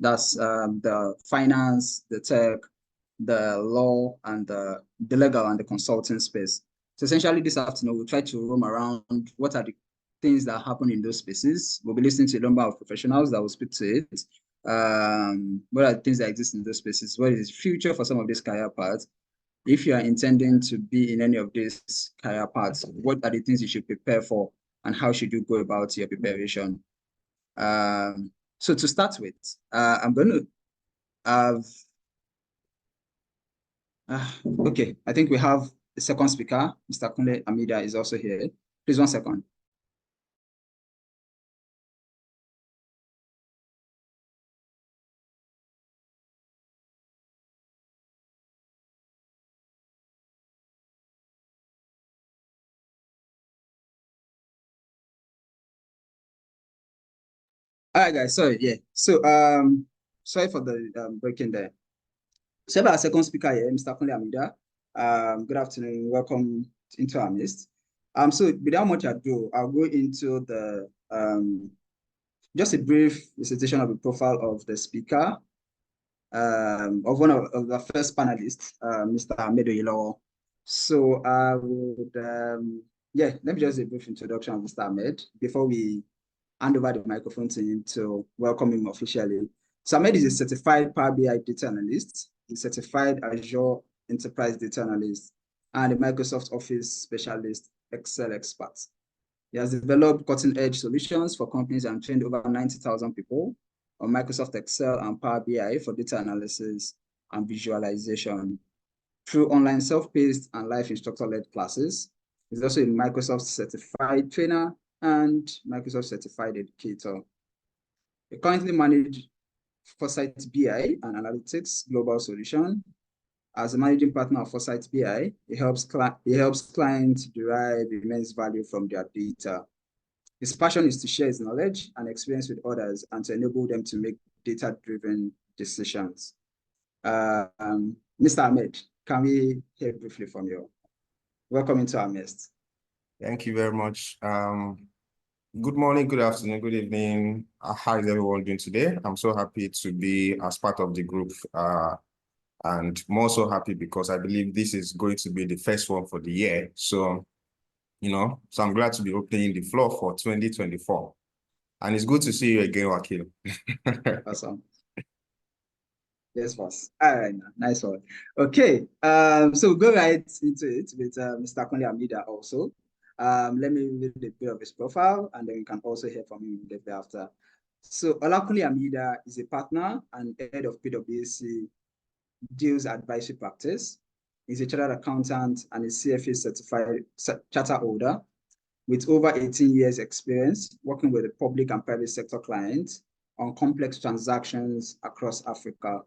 That's the finance, the tech, the law, and the legal and the consulting space. So essentially this afternoon, we'll try to roam around what are the things that happen in those spaces. We'll be listening to a number of professionals that will speak to it. What are the things that exist in those spaces? What is the future for some of these career paths? If you are intending to be in any of these career paths, what are the things you should prepare for and how should you go about your preparation? So to start with, I'm going to have, okay, I think we have the second speaker, Mr. Kunle Amida is also here. Please 1 second. All right, guys. Sorry, yeah. So, sorry for the breaking there. So, our second speaker here, Mr. Kunle Amida. Good afternoon. Welcome into our midst. So, without much ado, I'll go into the just a brief recitation of the profile of the speaker, of one of the first panelists, Mr. Ahmed Oyelowo. So, I would, yeah, let me just do a brief introduction of Mr. Ahmed before we hand over the microphone to him to welcome him officially. So Ahmed is a certified Power BI data analyst, a certified Azure Enterprise data analyst, and a Microsoft Office specialist Excel expert. He has developed cutting-edge solutions for companies and trained over 90,000 people on Microsoft Excel and Power BI for data analysis and visualization. Through online self-paced and live instructor-led classes, he's also a Microsoft certified trainer and Microsoft certified educator. He currently manages Foresight BI and Analytics Global Solution. As a managing partner of Foresight BI, he helps clients derive immense value from their data. His passion is to share his knowledge and experience with others and to enable them to make data-driven decisions. Mr. Ahmed, can we hear briefly from you? Welcome into our midst. Thank you very much. Good morning, good afternoon, good evening. How is everyone doing today? I'm so happy to be as part of the group, and more so happy because I believe this is going to be the first one for the year. So, so I'm glad to be opening the floor for 2024. And it's good to see you again, Wakil. Awesome. Yes, boss. All right, nice one. Okay, so we'll go right into it with Mr. Kunle Amida also. Let me read a bit of his profile, and then we can also hear from him later after. So Kunle Amida is a partner and head of PwC Deals Advisory Practice. He's a chartered accountant and a CFA certified charter holder with over 18 years experience working with the public and private sector clients on complex transactions across Africa.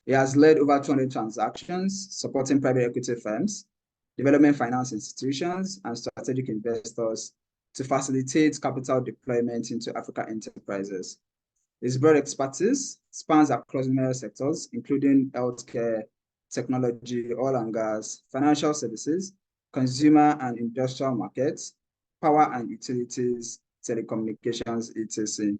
He has led over 200 transactions supporting private equity firms, development finance institutions, and strategic investors to facilitate capital deployment into African enterprises. His broad expertise spans across numerous sectors, including healthcare, technology, oil and gas, financial services, consumer and industrial markets, power and utilities, telecommunications, etc.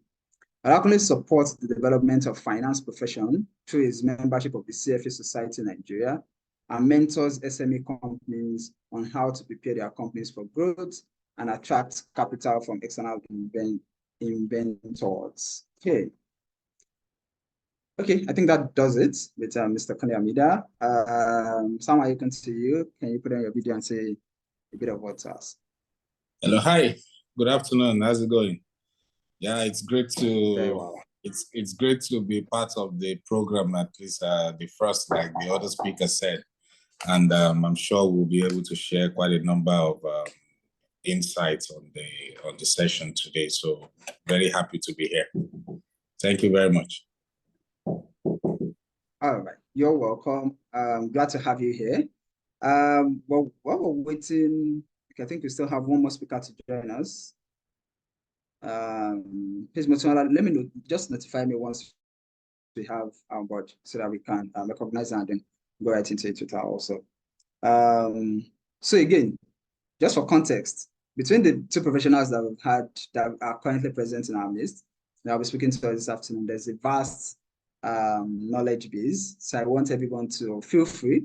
Kunle supports the development of finance profession through his membership of the CFA Society in Nigeria and mentors SME companies on how to prepare their companies for growth and attract capital from external inventors. Okay, I think that does it with Mr. Kunle Amida. Sam, I can see you. Can you put on your video and say a bit of what's us? Hello, hi. Good afternoon. How's it going? Yeah, it's great to it's great to be part of the program, at least the first, like the other speaker said, and I'm sure we'll be able to share quite a number of insights on the session today. So very happy to be here. Thank you very much. All right, you're welcome. Glad to have you here. Well, while we're waiting, I think we still have one more speaker to join us. Please, let me know, just notify me once we have our board so that we can recognize and then go right into it also. So again, just for context, between the two professionals that we've had that are currently present in our midst, that I'll be speaking to us this afternoon, there's a vast knowledge base. So I want everyone to feel free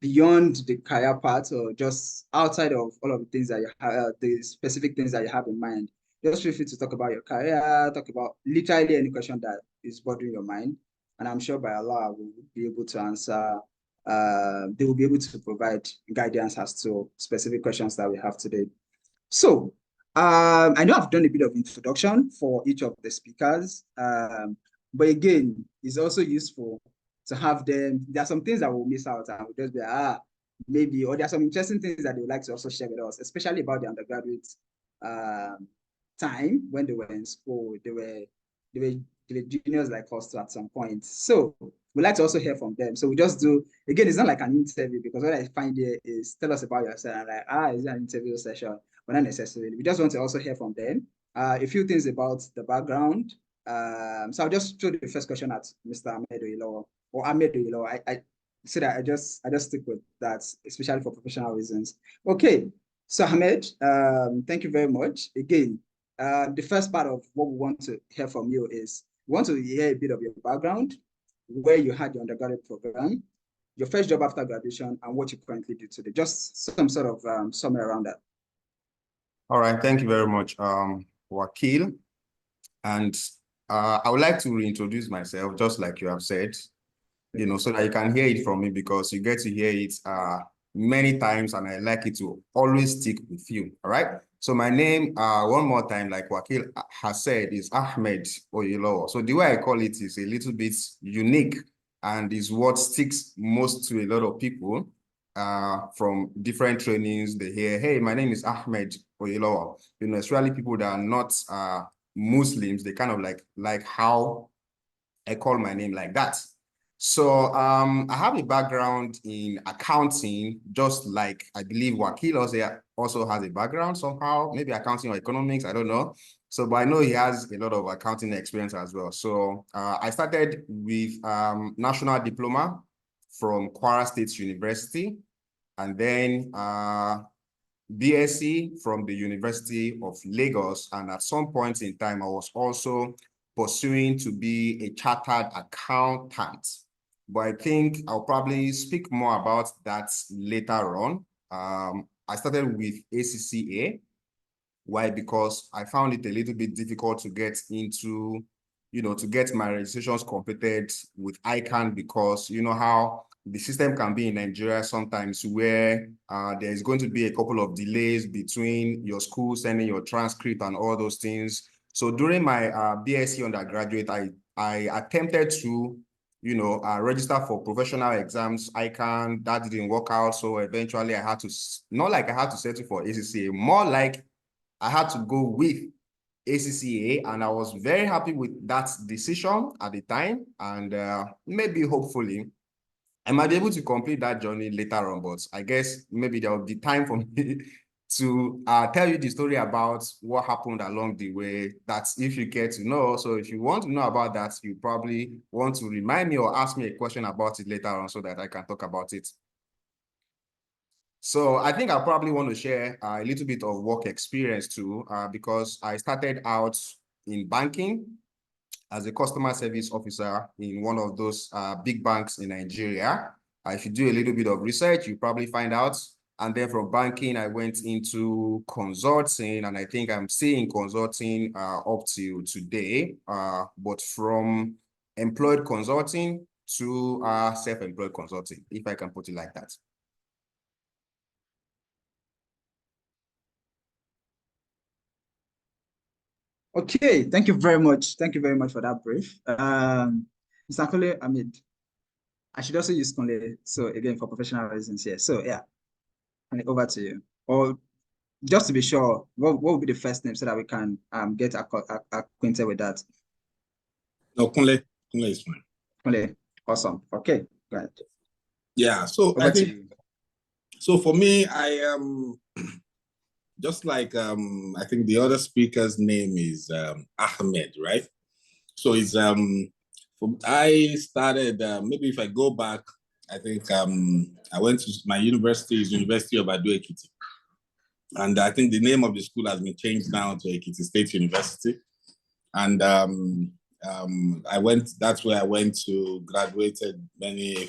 beyond the career part or just outside of all of the things that you have, the specific things that you have in mind. Just feel free to talk about your career, talk about literally any question that is bothering your mind. And I'm sure by Allah, we will be able to answer, they will be able to provide guidance as to specific questions that we have today. So I know I've done a bit of introduction for each of the speakers, but again, it's also useful to have them. There are some things that we'll miss out and we'll just be, maybe, or there are some interesting things that they would like to also share with us, especially about the undergraduate time when they were in school. They were juniors like us at some point. So we'd like to also hear from them. So we just do, again, it's not like an interview, because what I find here is tell us about yourself. And like, is it an interview session? But not necessarily. We just want to also hear from them. A few things about the background. So I'll just throw the first question at Mr. Ahmed Oyelowo, or Ahmed Oyelowo. I so that I just stick with that, especially for professional reasons. Okay, so Ahmed, thank you very much. Again, the first part of what we want to hear from you is we want to hear a bit of your background, where you had your undergraduate program, your first job after graduation, and what you currently do today. Just some sort of summary around that. All right, thank you very much, Wakil. And I would like to reintroduce myself, just like you have said, you know, so that you can hear it from me, because you get to hear it many times, and I like it to always stick with you. All right. So my name, one more time, like Wakil has said, is Ahmed Oyelowo. So the way I call it is a little bit unique, and is what sticks most to a lot of people from different trainings. They hear, hey, my name is Ahmed Oyelowo. You know, especially people that are not Muslims, they kind of like how I call my name like that. So I have a background in accounting, just like I believe Wakil also has a background somehow, maybe accounting or economics, I don't know. So, but I know he has a lot of accounting experience as well. So I started with national diploma from Kwara State University, and then BSc from the University of Lagos. And at some point in time, I was also pursuing to be a chartered accountant. But I think I'll probably speak more about that later on. I started with ACCA. Why? Because I found it a little bit difficult to get into, you know, to get my registrations completed with ICANN, because you know how the system can be in Nigeria sometimes, where there's going to be a couple of delays between your school sending your transcript and all those things. So during my BSc undergraduate, I attempted to, you know, register for professional exams. ICANN, that didn't work out. So eventually I had to, not like I had to settle for ACCA, more like I had to go with ACCA, and I was very happy with that decision at the time. And maybe, hopefully, I might be able to complete that journey later on, but I guess maybe there will be time for me to tell you the story about what happened along the way. That's if you care to know. So if you want to know about that, you probably want to remind me or ask me a question about it later on so that I can talk about it. So I think I probably want to share a little bit of work experience too, because I started out in banking as a customer service officer in one of those big banks in Nigeria. If you do a little bit of research, you probably find out. And then from banking, I went into consulting, and I think I'm still in consulting up to today, but from employed consulting to self-employed consulting, if I can put it like that. Okay, thank you very much. Thank you very much for that brief. Mr. Kunle, Ahmed, I should also use Kunle, so again, for professional reasons here. So yeah, over to you. Or just to be sure, what would be the first name so that we can get acquainted with that? No, Kunle is fine. Kunle, awesome. Okay, go ahead. Yeah, so over I think, so for me, I am just like, I think the other speaker's name is Ahmed, right? So it's, I started, maybe if I go back, I think I went to my university, is University of Ado-Ekiti. And I think the name of the school has been changed now to Ekiti State University. And That's where I went to, graduated many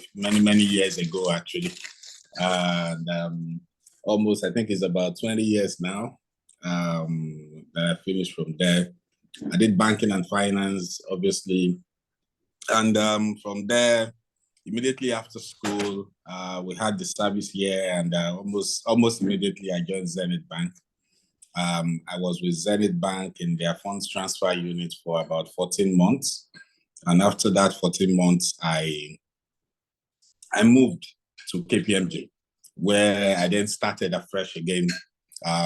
years ago, actually. And almost, I think it's about 20 years now that I finished from there. I did banking and finance, obviously. And from there, immediately after school, we had the service year, and almost immediately I joined Zenith Bank. I was with Zenith Bank in their funds transfer unit for about 14 months. And after that 14 months, I moved to KPMG, where I then started afresh again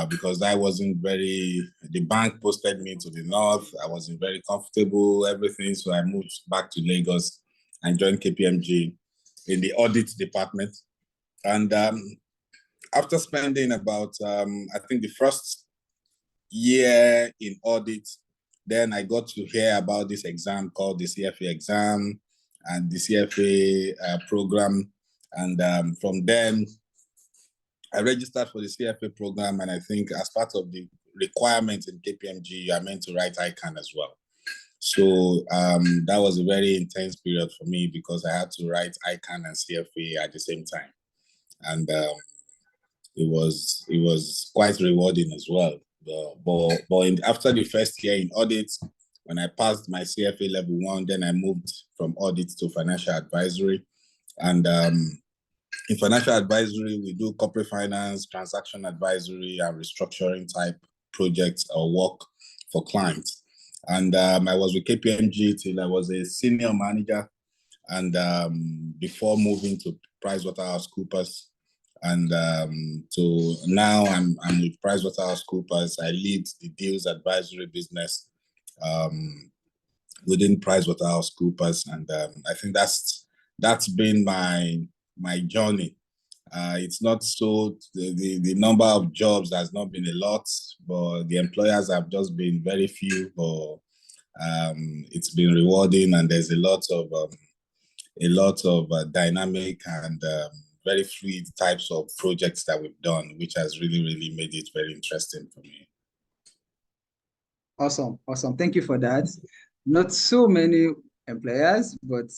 because the bank posted me to the north. I wasn't very comfortable, everything. So I moved back to Lagos and joined KPMG in the audit department. And after spending about, I think the first year in audit, then I got to hear about this exam called the CFA exam and the CFA program. And from then, I registered for the CFA program, and I think as part of the requirements in KPMG, you are meant to write ICANN as well. So that was a very intense period for me because I had to write ICANN and CFA at the same time. And it was quite rewarding as well. But after the first year in audit, when I passed my CFA level 1, then I moved from audit to financial advisory. And in financial advisory, we do corporate finance, transaction advisory, and restructuring type projects or work for clients. And I was with KPMG till I was a senior manager, and before moving to PricewaterhouseCoopers. And so now I'm with PricewaterhouseCoopers. I lead the deals advisory business within PricewaterhouseCoopers, and I think that's been my journey. It's not so the number of jobs has not been a lot, but the employers have just been very few. But it's been rewarding, and there's a lot of dynamic and very fluid types of projects that we've done, which has really made it very interesting for me. Awesome. Thank you for that. Not so many employers, but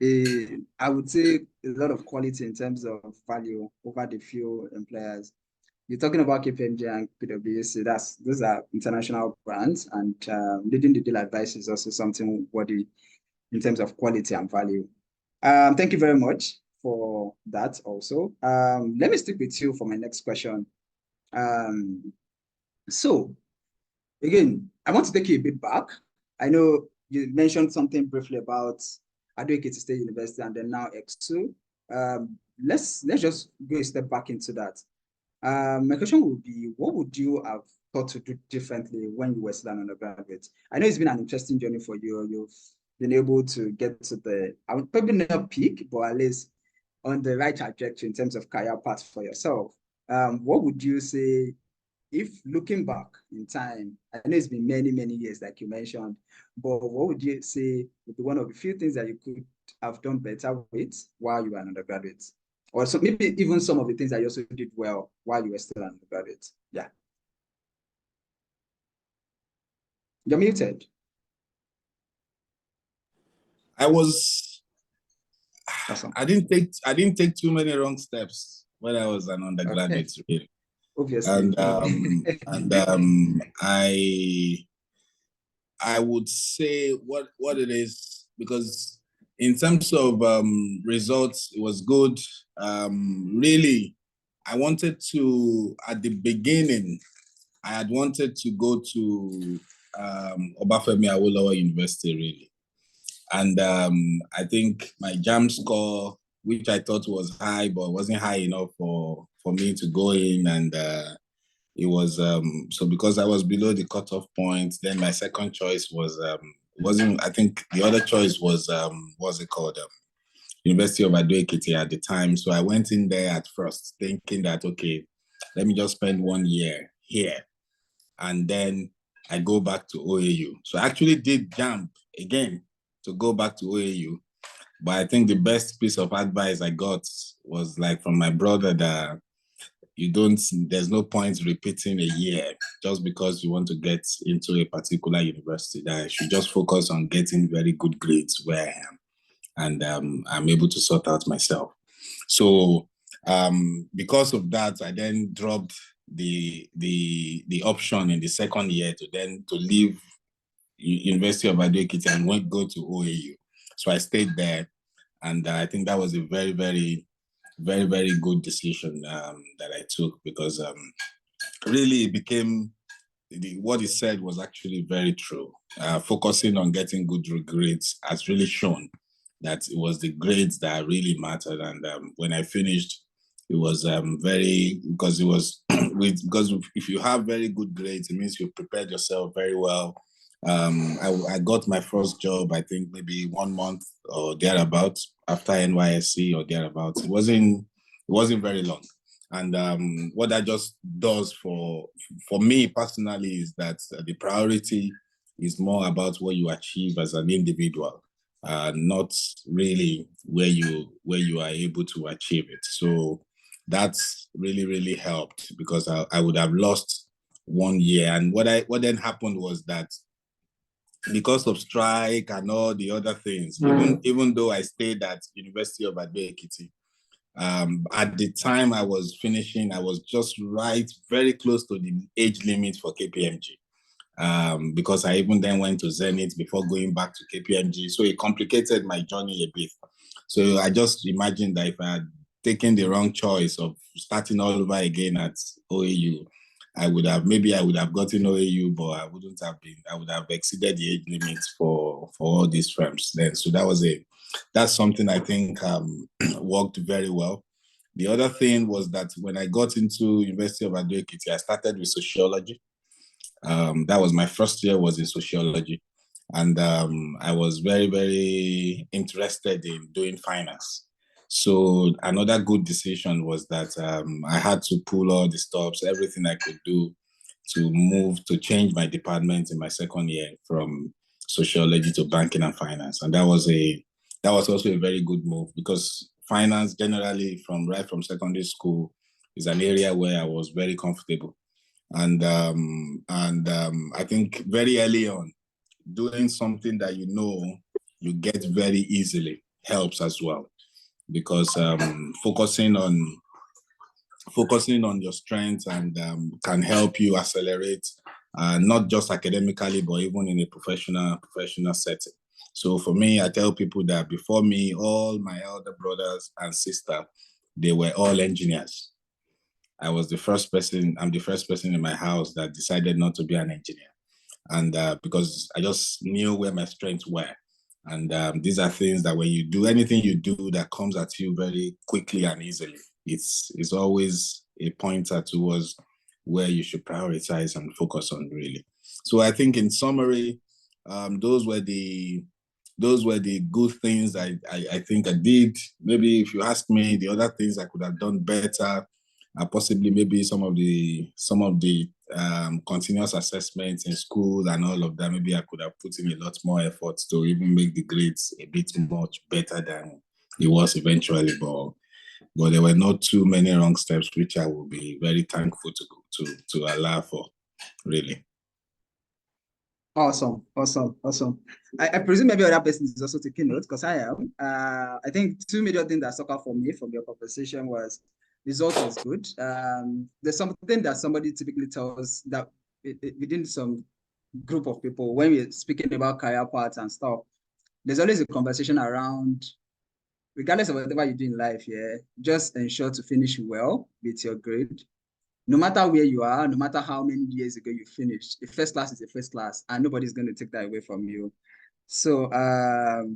I would say a lot of quality in terms of value over the few employers. You're talking about KPMG and PwC. Those are international brands, and leading the deal advice is also something worthy in terms of quality and value. Thank you very much for that also. Let me stick with you for my next question. So again, I want to take you a bit back. I know you mentioned something briefly about Ado-Ekiti State University and then now X2. Let's just go a step back into that. My question would be, what would you have thought to do differently when you were still an undergraduate? I know it's been an interesting journey for you. You've been able to get to the, I would probably not peak, but at least on the right trajectory in terms of career path for yourself. What would you say, if looking back in time, I know it's been many years, like you mentioned, but what would you say would be one of the few things that you could have done better with while you were an undergraduate? Or so maybe even some of the things that you also did well while you were still an undergraduate. Yeah. You're muted. Awesome. I didn't take too many wrong steps when I was an undergraduate. Okay. Really. Obviously. And I would say what it is, because in terms of results, it was good. Really, I wanted to, at the beginning, I had wanted to go to Obafemi Awolowo University, really. And I think my JAM score, which I thought was high, but wasn't high enough for me to go in. And it was, so because I was below the cutoff point, then my second choice was, I think the other choice was, what's it called? University of Ado-Ekiti at the time. So I went in there at first thinking that, okay, let me just spend 1 year here. And then I go back to OAU. So I actually did jump again to go back to OAU. But I think the best piece of advice I got was like from my brother that there's no point repeating a year just because you want to get into a particular university. That I should just focus on getting very good grades where I am, and I'm able to sort out myself. So because of that, I then dropped the option in the second year to leave University of Ado-Ekiti and go to OAU. So I stayed there, and I think that was a very, very, very, very good decision that I took, because really it became, what he said was actually very true. Focusing on getting good grades has really shown that it was the grades that really mattered. And when I finished, it was because it was because if you have very good grades, it means you prepared yourself very well. I got my first job, I think maybe 1 month or thereabouts after NYSC or thereabouts. It wasn't very long. And what that just does for me personally is that the priority is more about what you achieve as an individual, not really where you are able to achieve it. So that's really, really helped, because I would have lost 1 year. And what then happened was that because of strike and all the other things, even though I stayed at University of Ado-Ekiti, at the time I was finishing, I was just very close to the age limit for KPMG, because I even then went to Zenith before going back to KPMG. So it complicated my journey a bit. So I just imagined that if I had taken the wrong choice of starting all over again at OAU, I would have gotten OAU, but I would have exceeded the age limits for all these firms then. So that's something I think worked very well. The other thing was that when I got into University of Ado-Ekiti, I started with sociology. That was my first year, was in sociology. And I was very, very interested in doing finance. So another good decision was that I had to pull all the stops, everything I could do to change my department in my second year from sociology to banking and finance. And that was also a very good move, because finance generally right from secondary school is an area where I was very comfortable. And I think very early on, doing something that you get very easily helps as well, because focusing on your strengths and can help you accelerate, not just academically, but even in a professional setting. So for me, I tell people that before me, all my elder brothers and sisters, they were all engineers. I'm the first person in my house that decided not to be an engineer. And because I just knew where my strengths were. And these are things that when you do anything you do that comes at you very quickly and easily, it's always a pointer towards where you should prioritize and focus on, really. So I think in summary, those were the good things I think I did. Maybe if you ask me the other things I could have done better, possibly maybe some of the continuous assessments in school and all of that, maybe I could have put in a lot more effort to even make the grades a bit much better than it was eventually. But there were not too many wrong steps, which I will be very thankful to Allah for, really. Awesome. I presume maybe other person is also taking notes, because I am. I think two major things that stuck out for me from your conversation was result was good. There's something that somebody typically tells that within some group of people, when we're speaking about career paths and stuff, there's always a conversation around, regardless of whatever you do in life, just ensure to finish well with your grade. No matter where you are, no matter how many years ago you finished, a first class is a first class, and nobody's going to take that away from you. So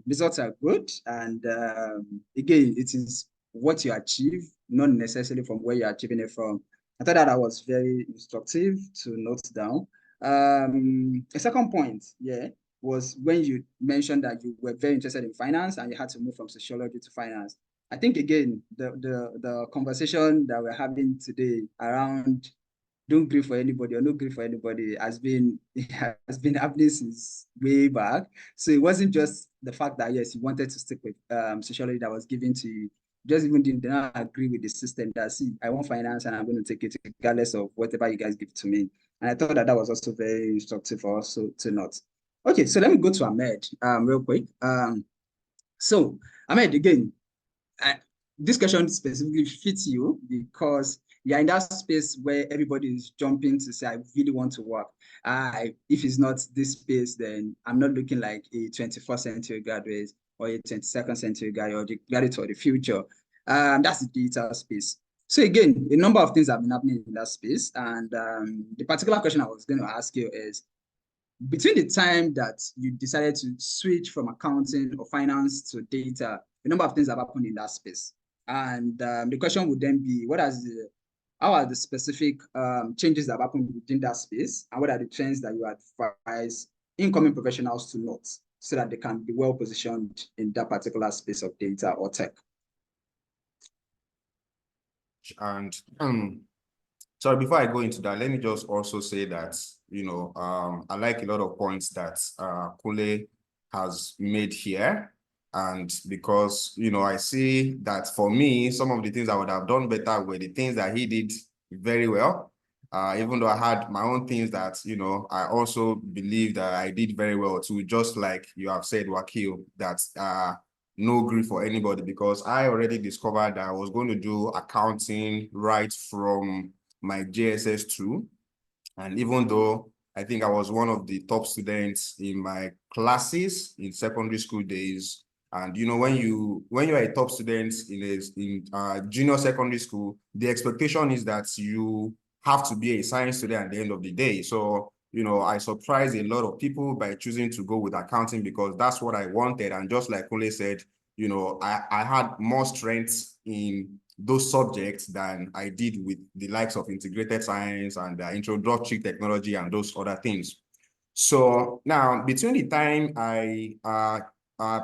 results are good, and again, it is what you achieve, not necessarily from where you're achieving it from. I thought that was very instructive to note down. A second point, was when you mentioned that you were very interested in finance and you had to move from sociology to finance. I think, again, the conversation that we're having today around don't grieve for anybody or no grieve for anybody has been happening since way back. So it wasn't just the fact that, yes, you wanted to stick with sociology that was given to you. just even did not agree with the system that, see, I want finance and I'm going to take it regardless of whatever you guys give to me. And I thought that that was also very instructive for us to note. Okay, so let me go to Ahmed real quick. So Ahmed, again, this question specifically fits you because you're in that space where everybody is jumping to say, I really want to work. If it's not this space, then I'm not looking like a 21st century graduate or a 22nd century guy or the graduate of the future. That's the digital space. So again, a number of things have been happening in that space. And the particular question I was going to ask you is, between the time that you decided to switch from accounting or finance to data, a number of things have happened in that space. And the question would then be, how are the specific changes that have happened within that space? And what are the trends that you advise incoming professionals to note so that they can be well positioned in that particular space of data or tech? And so before I go into that, let me just also say that, I like a lot of points that Kunle has made here. And because, I see that for me, some of the things I would have done better were the things that he did very well. Even though I had my own things that, I also believe that I did very well too, just like you have said, Wakil, that no grief for anybody, because I already discovered that I was going to do accounting right from my JSS2. And even though I think I was one of the top students in my classes in secondary school days, and when you're a top student in junior secondary school, the expectation is that you have to be a science student at the end of the day. So I surprised a lot of people by choosing to go with accounting because that's what I wanted. And just like Kunle said, I had more strengths in those subjects than I did with the likes of integrated science and introductory technology and those other things. So now, between the time I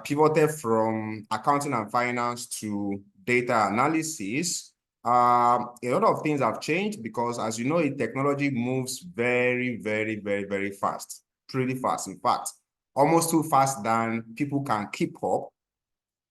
pivoted from accounting and finance to data analysis, a lot of things have changed because, as you know, technology moves very, very, very, very fast, pretty fast. In fact, almost too fast than people can keep up.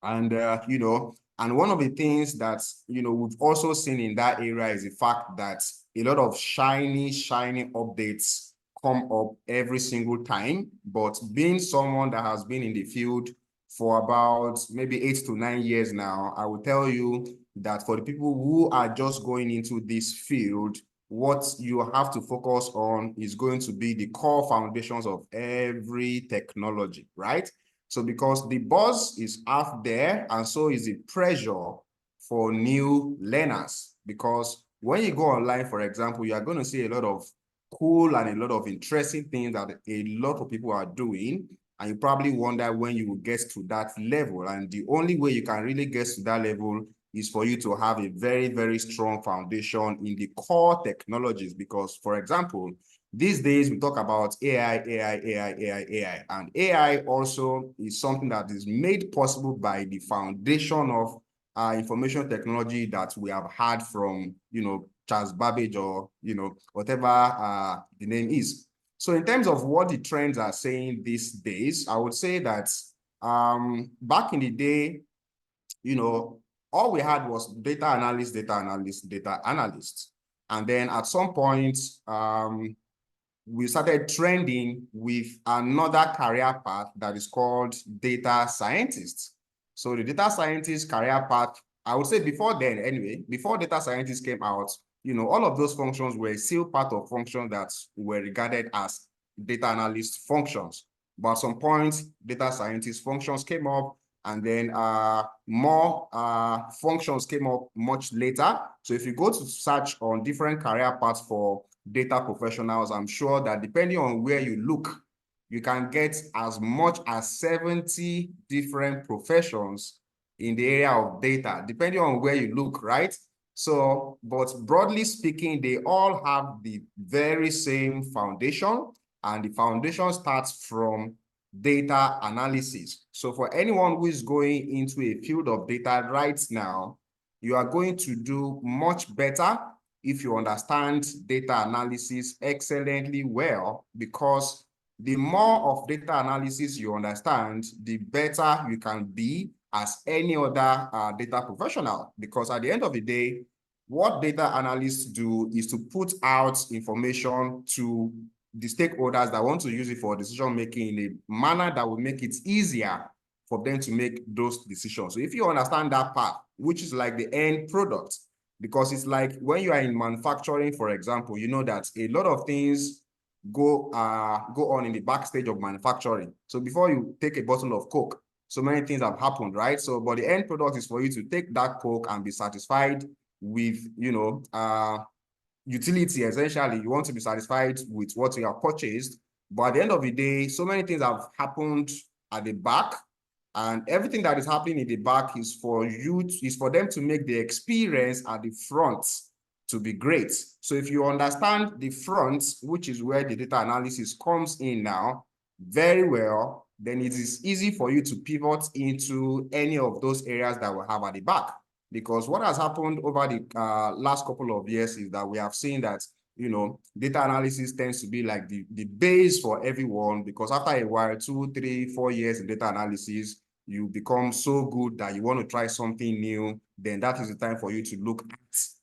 And, and one of the things that, we've also seen in that area is the fact that a lot of shiny updates come up every single time. But being someone that has been in the field for about maybe 8 to 9 years now, I will tell you that for the people who are just going into this field, what you have to focus on is going to be the core foundations of every technology, right? So because the buzz is out there, and so is the pressure for new learners. Because when you go online, for example, you are going to see a lot of cool and a lot of interesting things that a lot of people are doing. And you probably wonder when you will get to that level. And the only way you can really get to that level is for you to have a very, very strong foundation in the core technologies. Because, for example, these days we talk about AI, and AI also is something that is made possible by the foundation of information technology that we have had from, Charles Babbage or, whatever the name is. So in terms of what the trends are saying these days, I would say that back in the day, all we had was data analyst. And then at some point, we started trending with another career path that is called data scientist. So the data scientist career path, I would say before then anyway, before data scientists came out, all of those functions were still part of functions that were regarded as data analyst functions. But at some point, data scientist functions came up, and then more functions came up much later. So if you go to search on different career paths for data professionals, I'm sure that depending on where you look, you can get as much as 70 different professions in the area of data, depending on where you look, right? So, but broadly speaking, they all have the very same foundation, and the foundation starts from data analysis. So for anyone who is going into a field of data right now, you are going to do much better if you understand data analysis excellently well, because the more of data analysis you understand, the better you can be as any other data professional, because at the end of the day, what data analysts do is to put out information to the stakeholders that want to use it for decision-making in a manner that will make it easier for them to make those decisions. So if you understand that part, which is like the end product, because it's like when you are in manufacturing, for example, you know that a lot of things go on in the backstage of manufacturing. So before you take a bottle of Coke, so many things have happened, right? So, but the end product is for you to take that Coke and be satisfied with, you know, utility. Essentially, you want to be satisfied with what you have purchased. But at the end of the day, so many things have happened at the back, and everything that is happening in the back is for them to make the experience at the front to be great. So if you understand the front, which is where the data analysis comes in now, very well, then it is easy for you to pivot into any of those areas that we have at the back. Because what has happened over the last couple of years is that we have seen that, you know, data analysis tends to be like the base for everyone, because after a while, 2, 3, 4 years in data analysis, you become so good that you want to try something new. Then that is the time for you to look at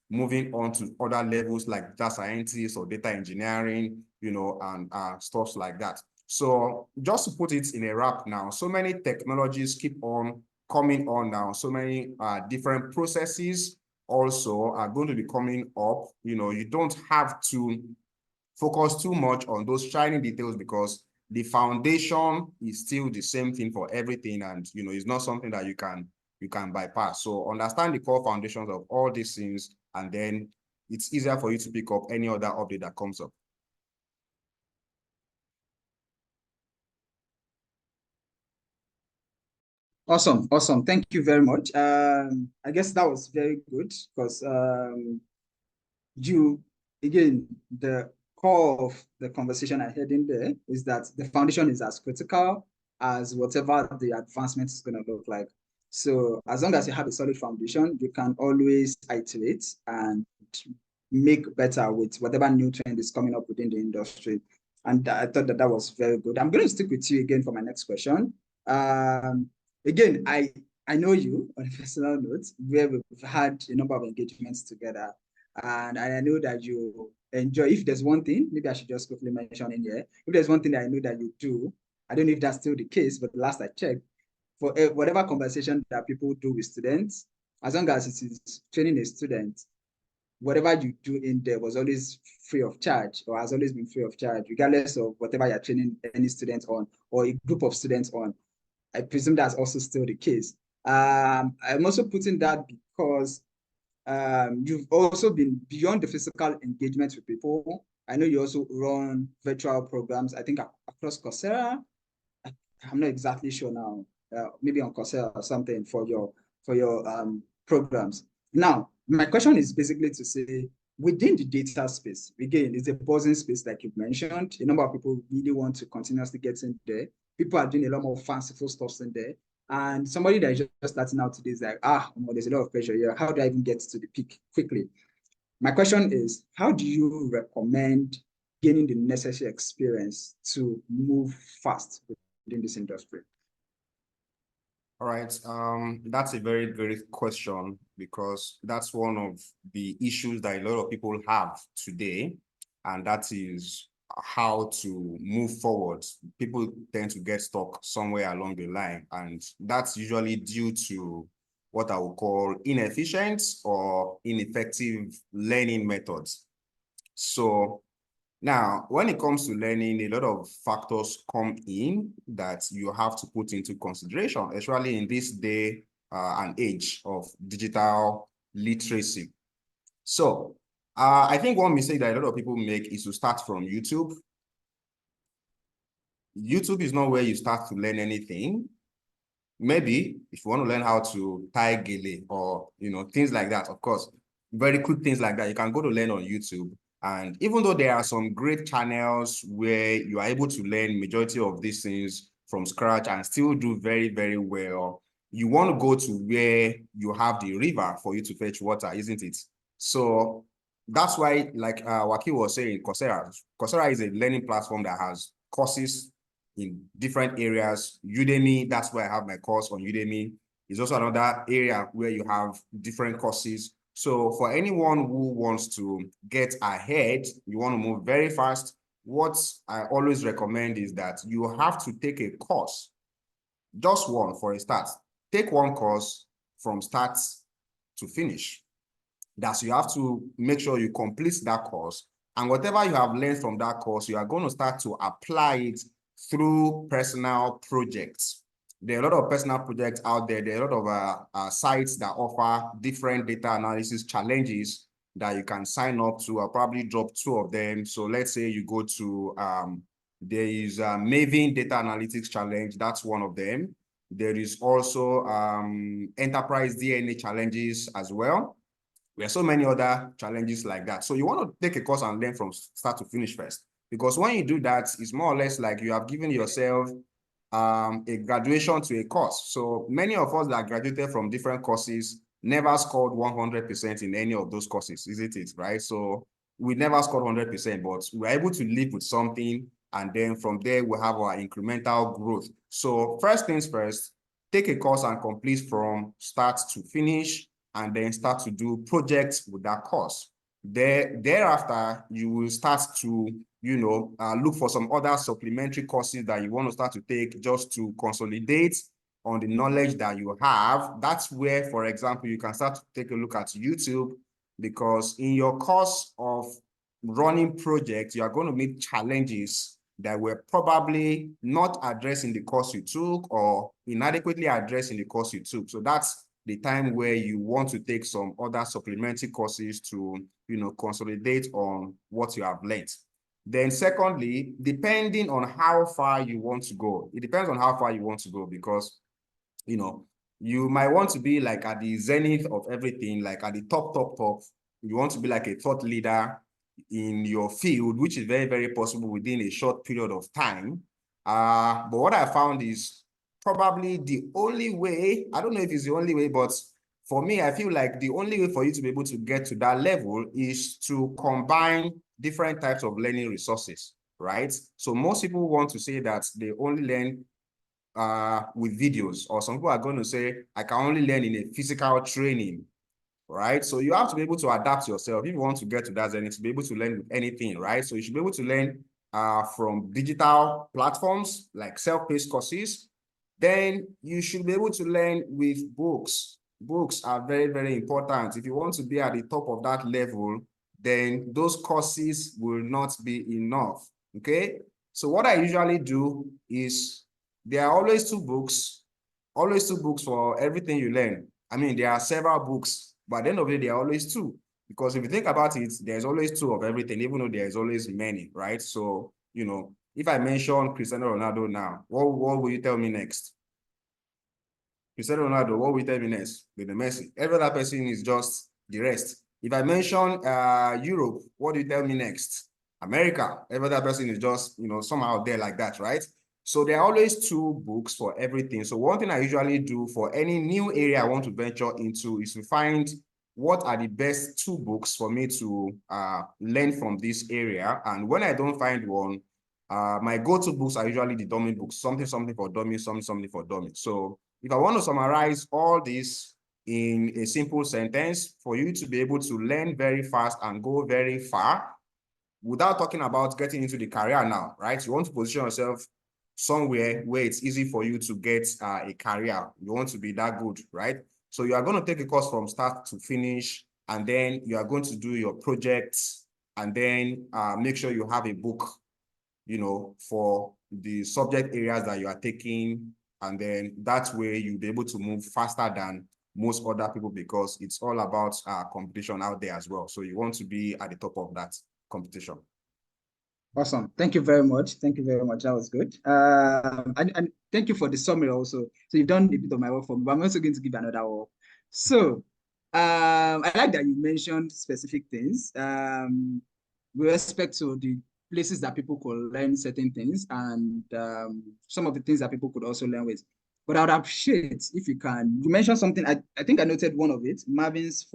moving on to other levels like data scientists or data engineering, you know, and stuff like that. So just to put it in a wrap now, so many technologies keep on coming on now. So many different processes also are going to be coming up. You know, you don't have to focus too much on those shiny details, because the foundation is still the same thing for everything, and you know, it's not something that you can bypass. So understand the core foundations of all these things, and then it's easier for you to pick up any other update that comes up. Awesome, awesome. Thank you very much. I guess that was very good, because the core of the conversation I had in there is that the foundation is as critical as whatever the advancement is going to look like. So as long as you have a solid foundation, you can always iterate and make better with whatever new trend is coming up within the industry. And I thought that was very good. I'm going to stick with you again for my next question. Again, I know you on a personal note, where we've had a number of engagements together. And I know that you enjoy, if there's one thing, maybe I should just quickly mention in here, if there's one thing that I know that you do, I don't know if that's still the case, but the last I checked, for whatever conversation that people do with students, as long as it is training a student, whatever you do in there was always free of charge, or has always been free of charge, regardless of whatever you're training any student on or a group of students on. I presume that's also still the case. I'm also putting that because you've also been beyond the physical engagement with people. I know you also run virtual programs, I think across Coursera. I'm not exactly sure now, maybe on Coursera or something for your programs. Now, my question is basically to say, within the data space, again, it's a buzzing space like you mentioned. A number of people really want to continuously get in there. People are doing a lot more fanciful stuff in there. And somebody that is just starting out today is like, there's a lot of pressure here. How do I even get to the peak quickly? My question is, how do you recommend gaining the necessary experience to move fast within this industry? All right, that's a very great question, because that's one of the issues that a lot of people have today, and that is how to move forward. People tend to get stuck somewhere along the line, and that's usually due to what I would call inefficient or ineffective learning methods. So now, when it comes to learning, a lot of factors come in that you have to put into consideration, especially in this day and age of digital literacy. So I think one mistake that a lot of people make is to start from YouTube. YouTube is not where you start to learn anything. Maybe if you want to learn how to tie gele or, you know, things like that, of course, very quick things like that, you can go to learn on YouTube. And even though there are some great channels where you are able to learn majority of these things from scratch and still do very, very well, you want to go to where you have the river for you to fetch water, isn't it? So that's why, like Waki was saying, Coursera is a learning platform that has courses in different areas. Udemy, that's why I have my course on Udemy. is also another area where you have different courses. So for anyone who wants to get ahead, you want to move very fast, what I always recommend is that you have to take a course, just one for a start. Take one course from start to finish. That's, you have to make sure you complete that course, and whatever you have learned from that course, you are going to start to apply it through personal projects. There are a lot of personal projects out there. There are a lot of sites that offer different data analysis challenges that you can sign up to. I'll probably drop 2 of them. So let's say you go to, there is a Maven Data Analytics Challenge. That's one of them. There is also Enterprise DNA challenges as well. There are so many other challenges like that. So you want to take a course and learn from start to finish first. Because when you do that, it's more or less like you have given yourself a graduation to a course. So many of us that graduated from different courses never scored 100% in any of those courses, isn't it, right? So we never scored 100%, but we're able to live with something, and then from there, we have our incremental growth. So first things first, take a course and complete from start to finish, and then start to do projects with that course. Thereafter, you will start to, look for some other supplementary courses that you want to start to take just to consolidate on the knowledge that you have. That's where, for example, you can start to take a look at YouTube, because in your course of running projects, you are going to meet challenges that were probably not addressed in the course you took, or inadequately addressed in the course you took. So that's the time where you want to take some other supplementary courses to, consolidate on what you have learned. Then secondly, depending on how far you want to go, it depends on how far you want to go, because, you might want to be like at the zenith of everything, like at the top. You want to be like a thought leader in your field, which is very, very possible within a short period of time. But what I found is probably the only way, I don't know if it's the only way, but for me, I feel like the only way for you to be able to get to that level is to combine different types of learning resources, right? So most people want to say that they only learn with videos, or some people are going to say, I can only learn in a physical training, right? So you have to be able to adapt yourself if you want to get to that zenith, to be able to learn with anything, right? So you should be able to learn from digital platforms like self-paced courses. Then you should be able to learn with books. Books are very, very important. If you want to be at the top of that level, then those courses will not be enough, okay? So what I usually do is, there are always two books for everything you learn. I mean, there are several books, but at the end of the day, there are always two. Because if you think about it, there's always two of everything, even though there's always many, right? So, if I mention Cristiano Ronaldo now, what will you tell me next? Cristiano Ronaldo, what will you tell me next? With the Messi. Every other person is just the rest. If I mention Europe, what do you tell me next? America. Every other person is just, somehow there like that, right? So there are always two books for everything. So one thing I usually do for any new area I want to venture into is to find what are the best two books for me to learn from this area. And when I don't find one, my go-to books are usually the dummy books, something for dummies, something for dummies. So if I want to summarize all this in a simple sentence, for you to be able to learn very fast and go very far, without talking about getting into the career now, right? You want to position yourself somewhere where it's easy for you to get a career. You want to be that good, right? So you are going to take a course from start to finish, and then you are going to do your projects, and then make sure you have a book, for the subject areas that you are taking. And then that way you'll be able to move faster than most other people, because it's all about competition out there as well. So you want to be at the top of that competition. Awesome. Thank you very much. Thank you very much. That was good. And thank you for the summary also. So you've done a bit of my work for me, but I'm also going to give another work. So I like that you mentioned specific things with respect to the places that people could learn certain things, and some of the things that people could also learn with. But I would appreciate if you can, you mentioned something, I think I noted one of it, Marvin's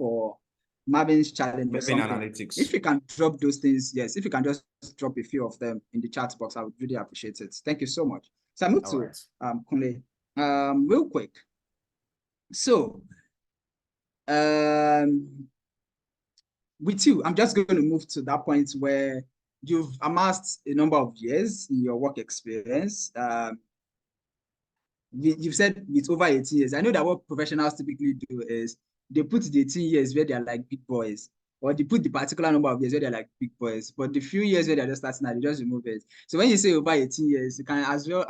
challenge or something. Analytics. If you can drop those things, yes, if you can just drop a few of them in the chat box, I would really appreciate it. Thank you so much. So I moved to Kunle. Real quick. So, with you, I'm just going to move to that point where you've amassed a number of years in your work experience. You've said it's over 18 years. I know that what professionals typically do is they put the 18 years where they're like big boys, or they put the particular number of years where they're like big boys, but the few years where they're just starting out, they just remove it. So when you say over 18 years, you can as well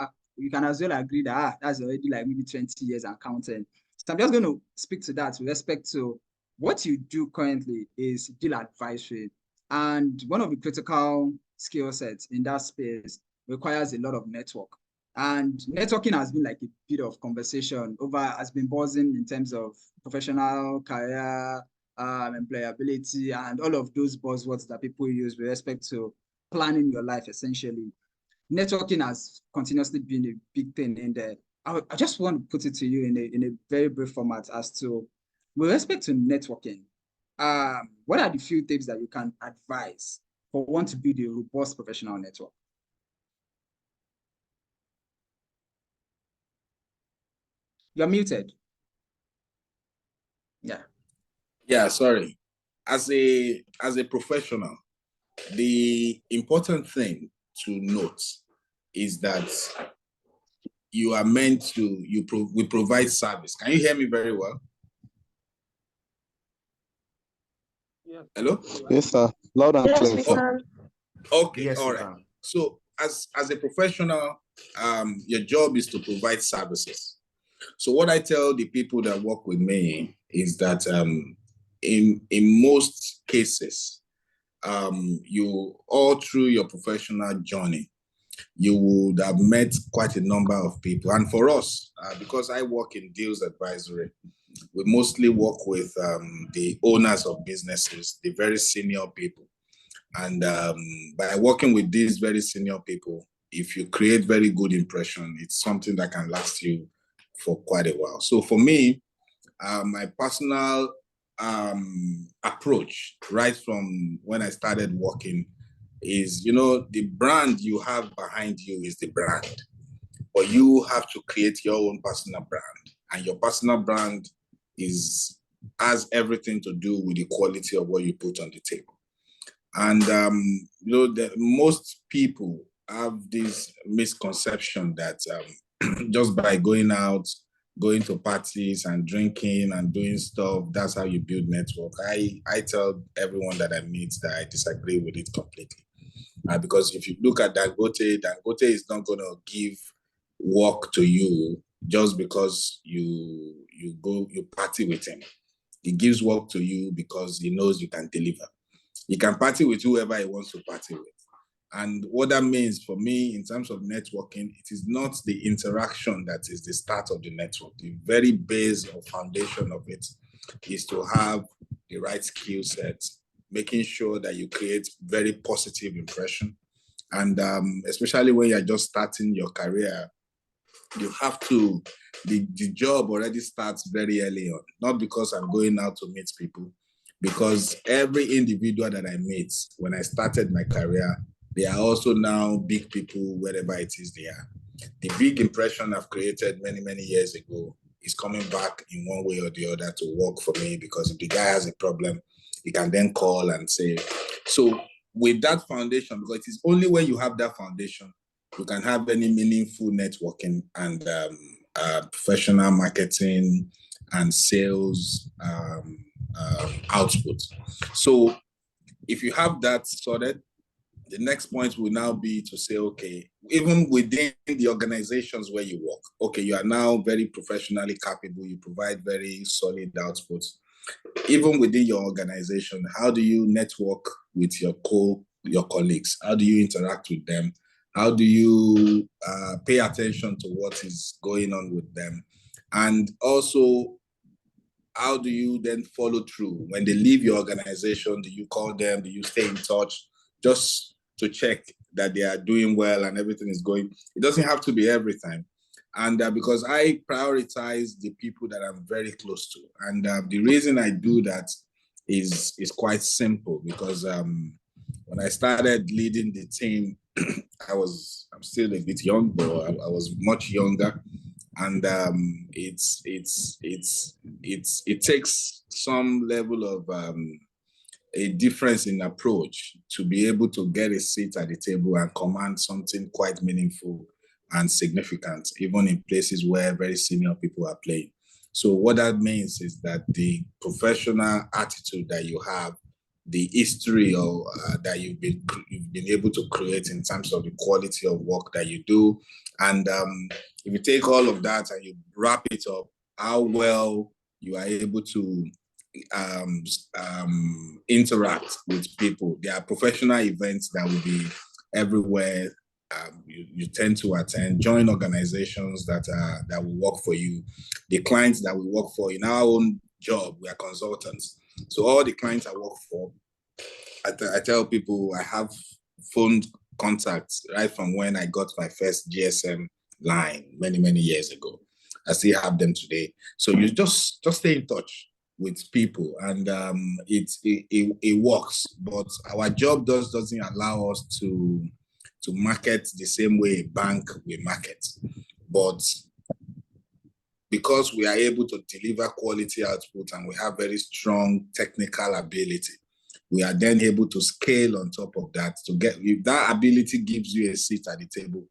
agree that that's already like maybe 20 years and counting. So I'm just going to speak to that with respect to what you do currently is deal advisory. And one of the critical skill sets in that space requires a lot of network. And networking has been like a bit of conversation has been buzzing in terms of professional career, employability, and all of those buzzwords that people use with respect to planning your life, essentially. Networking has continuously been a big thing in there. I just want to put it to you in a very brief format as to, with respect to networking, what are the few tips that you can advise for one to build a robust professional network? You're muted. Yeah, sorry. As a professional, the important thing to note is that you are meant to, we provide service. Can you hear me very well? Yeah. Hello? Yes, sir. Loud and clear, sir. Okay, Yes, all right. So as a professional, your job is to provide services. So what I tell the people that work with me is that in most cases, you all through your professional journey, you would have met quite a number of people. And for us, because I work in deals advisory, we mostly work with the owners of businesses, the very senior people. And by working with these very senior people, if you create very good impression, it's something that can last you for quite a while. So for me, my personal approach right from when I started working is, the brand you have behind you is the brand, but you have to create your own personal brand, and your personal brand has everything to do with the quality of what you put on the table. And most people have this misconception that just by going out, going to parties and drinking and doing stuff, that's how you build network. I tell everyone that I meet that I disagree with it completely. Because if you look at Dangote is not going to give work to you just because you party with him. He gives work to you because he knows you can deliver. He can party with whoever he wants to party with. And what that means for me in terms of networking, it is not the interaction that is the start of the network. The very base or foundation of it is to have the right skill sets, making sure that you create very positive impression. And especially when you're just starting your career, you have to, the job already starts very early on, not because I'm going out to meet people, because every individual that I meet when I started my career, they are also now big people wherever it is they are. The big impression I've created many, many years ago is coming back in one way or the other to work for me, because if the guy has a problem, he can then call and say. So with that foundation, because it is only when you have that foundation, you can have any meaningful networking and professional marketing and sales output. So if you have that sorted, the next point will now be to say, okay, even within the organizations where you work, okay, you are now very professionally capable, you provide very solid outputs. Even within your organization, how do you network with your colleagues? How do you interact with them? How do you pay attention to what is going on with them? And also, how do you then follow through? When they leave your organization, do you call them? Do you stay in touch? Just to check that they are doing well and everything is going. It doesn't have to be every time. And because I prioritize the people that I'm very close to. And the reason I do that is quite simple, because when I started leading the team, I'm still a bit young, but I was much younger. And it takes some level of a difference in approach to be able to get a seat at the table and command something quite meaningful and significant, even in places where very senior people are playing. So what that means is that the professional attitude that you have, the history or that you've been able to create in terms of the quality of work that you do, and if you take all of that and you wrap it up, how well you are able to interact with people. There are professional events that will be everywhere. You tend to attend, join organizations that will work for you. The clients that we work for in our own job, we are consultants. So all the clients I work for, I tell people I have phone contacts right from when I got my first GSM line many years ago. I still have them today. So you just stay in touch with people, and it works. But our job doesn't allow us to market the same way a bank will market. But because we are able to deliver quality output and we have very strong technical ability, we are then able to scale on top of that to get, if that ability gives you a seat at the table,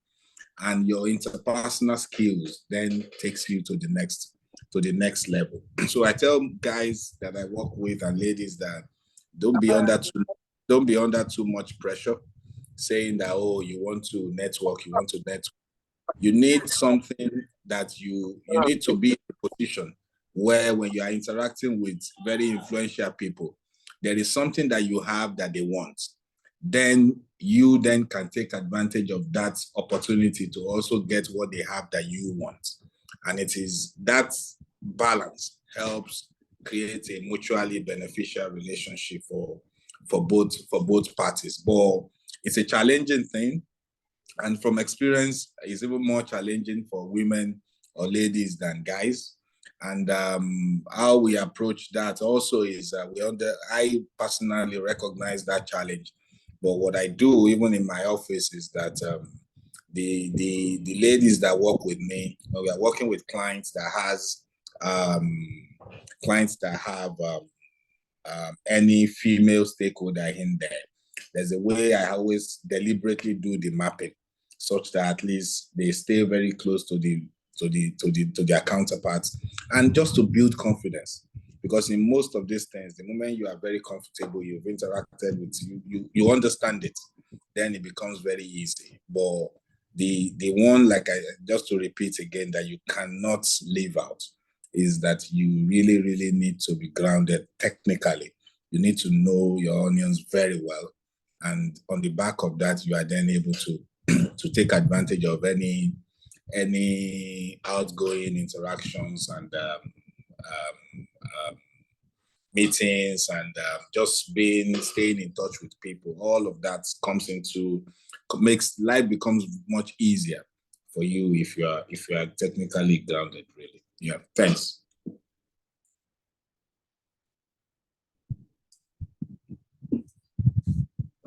and your interpersonal skills then takes you to the next level. So I tell guys that I work with and ladies that don't be under too much pressure, saying that, oh, you want to network. You need something that you need to be in a position where when you are interacting with very influential people, there is something that you have that they want. Then you then can take advantage of that opportunity to also get what they have that you want. And it is that balance helps create a mutually beneficial relationship for both parties. But it's a challenging thing. And from experience, it's even more challenging for women or ladies than guys. And how we approach that also is I personally recognize that challenge. But what I do, even in my office, is that the ladies that work with me, we are working with clients that have any female stakeholder in there. There's a way I always deliberately do the mapping, such that at least they stay very close to their counterparts, and just to build confidence. Because in most of these things, the moment you are very comfortable, you've interacted with you understand it, then it becomes very easy. But the one, just to repeat again, that you cannot leave out is that you really need to be grounded technically. You need to know your onions very well. And on the back of that, you are then able to take advantage of any outgoing interactions and meetings, and just staying in touch with people. All of that makes life becomes much easier for you if you are technically grounded, really. Yeah, thanks.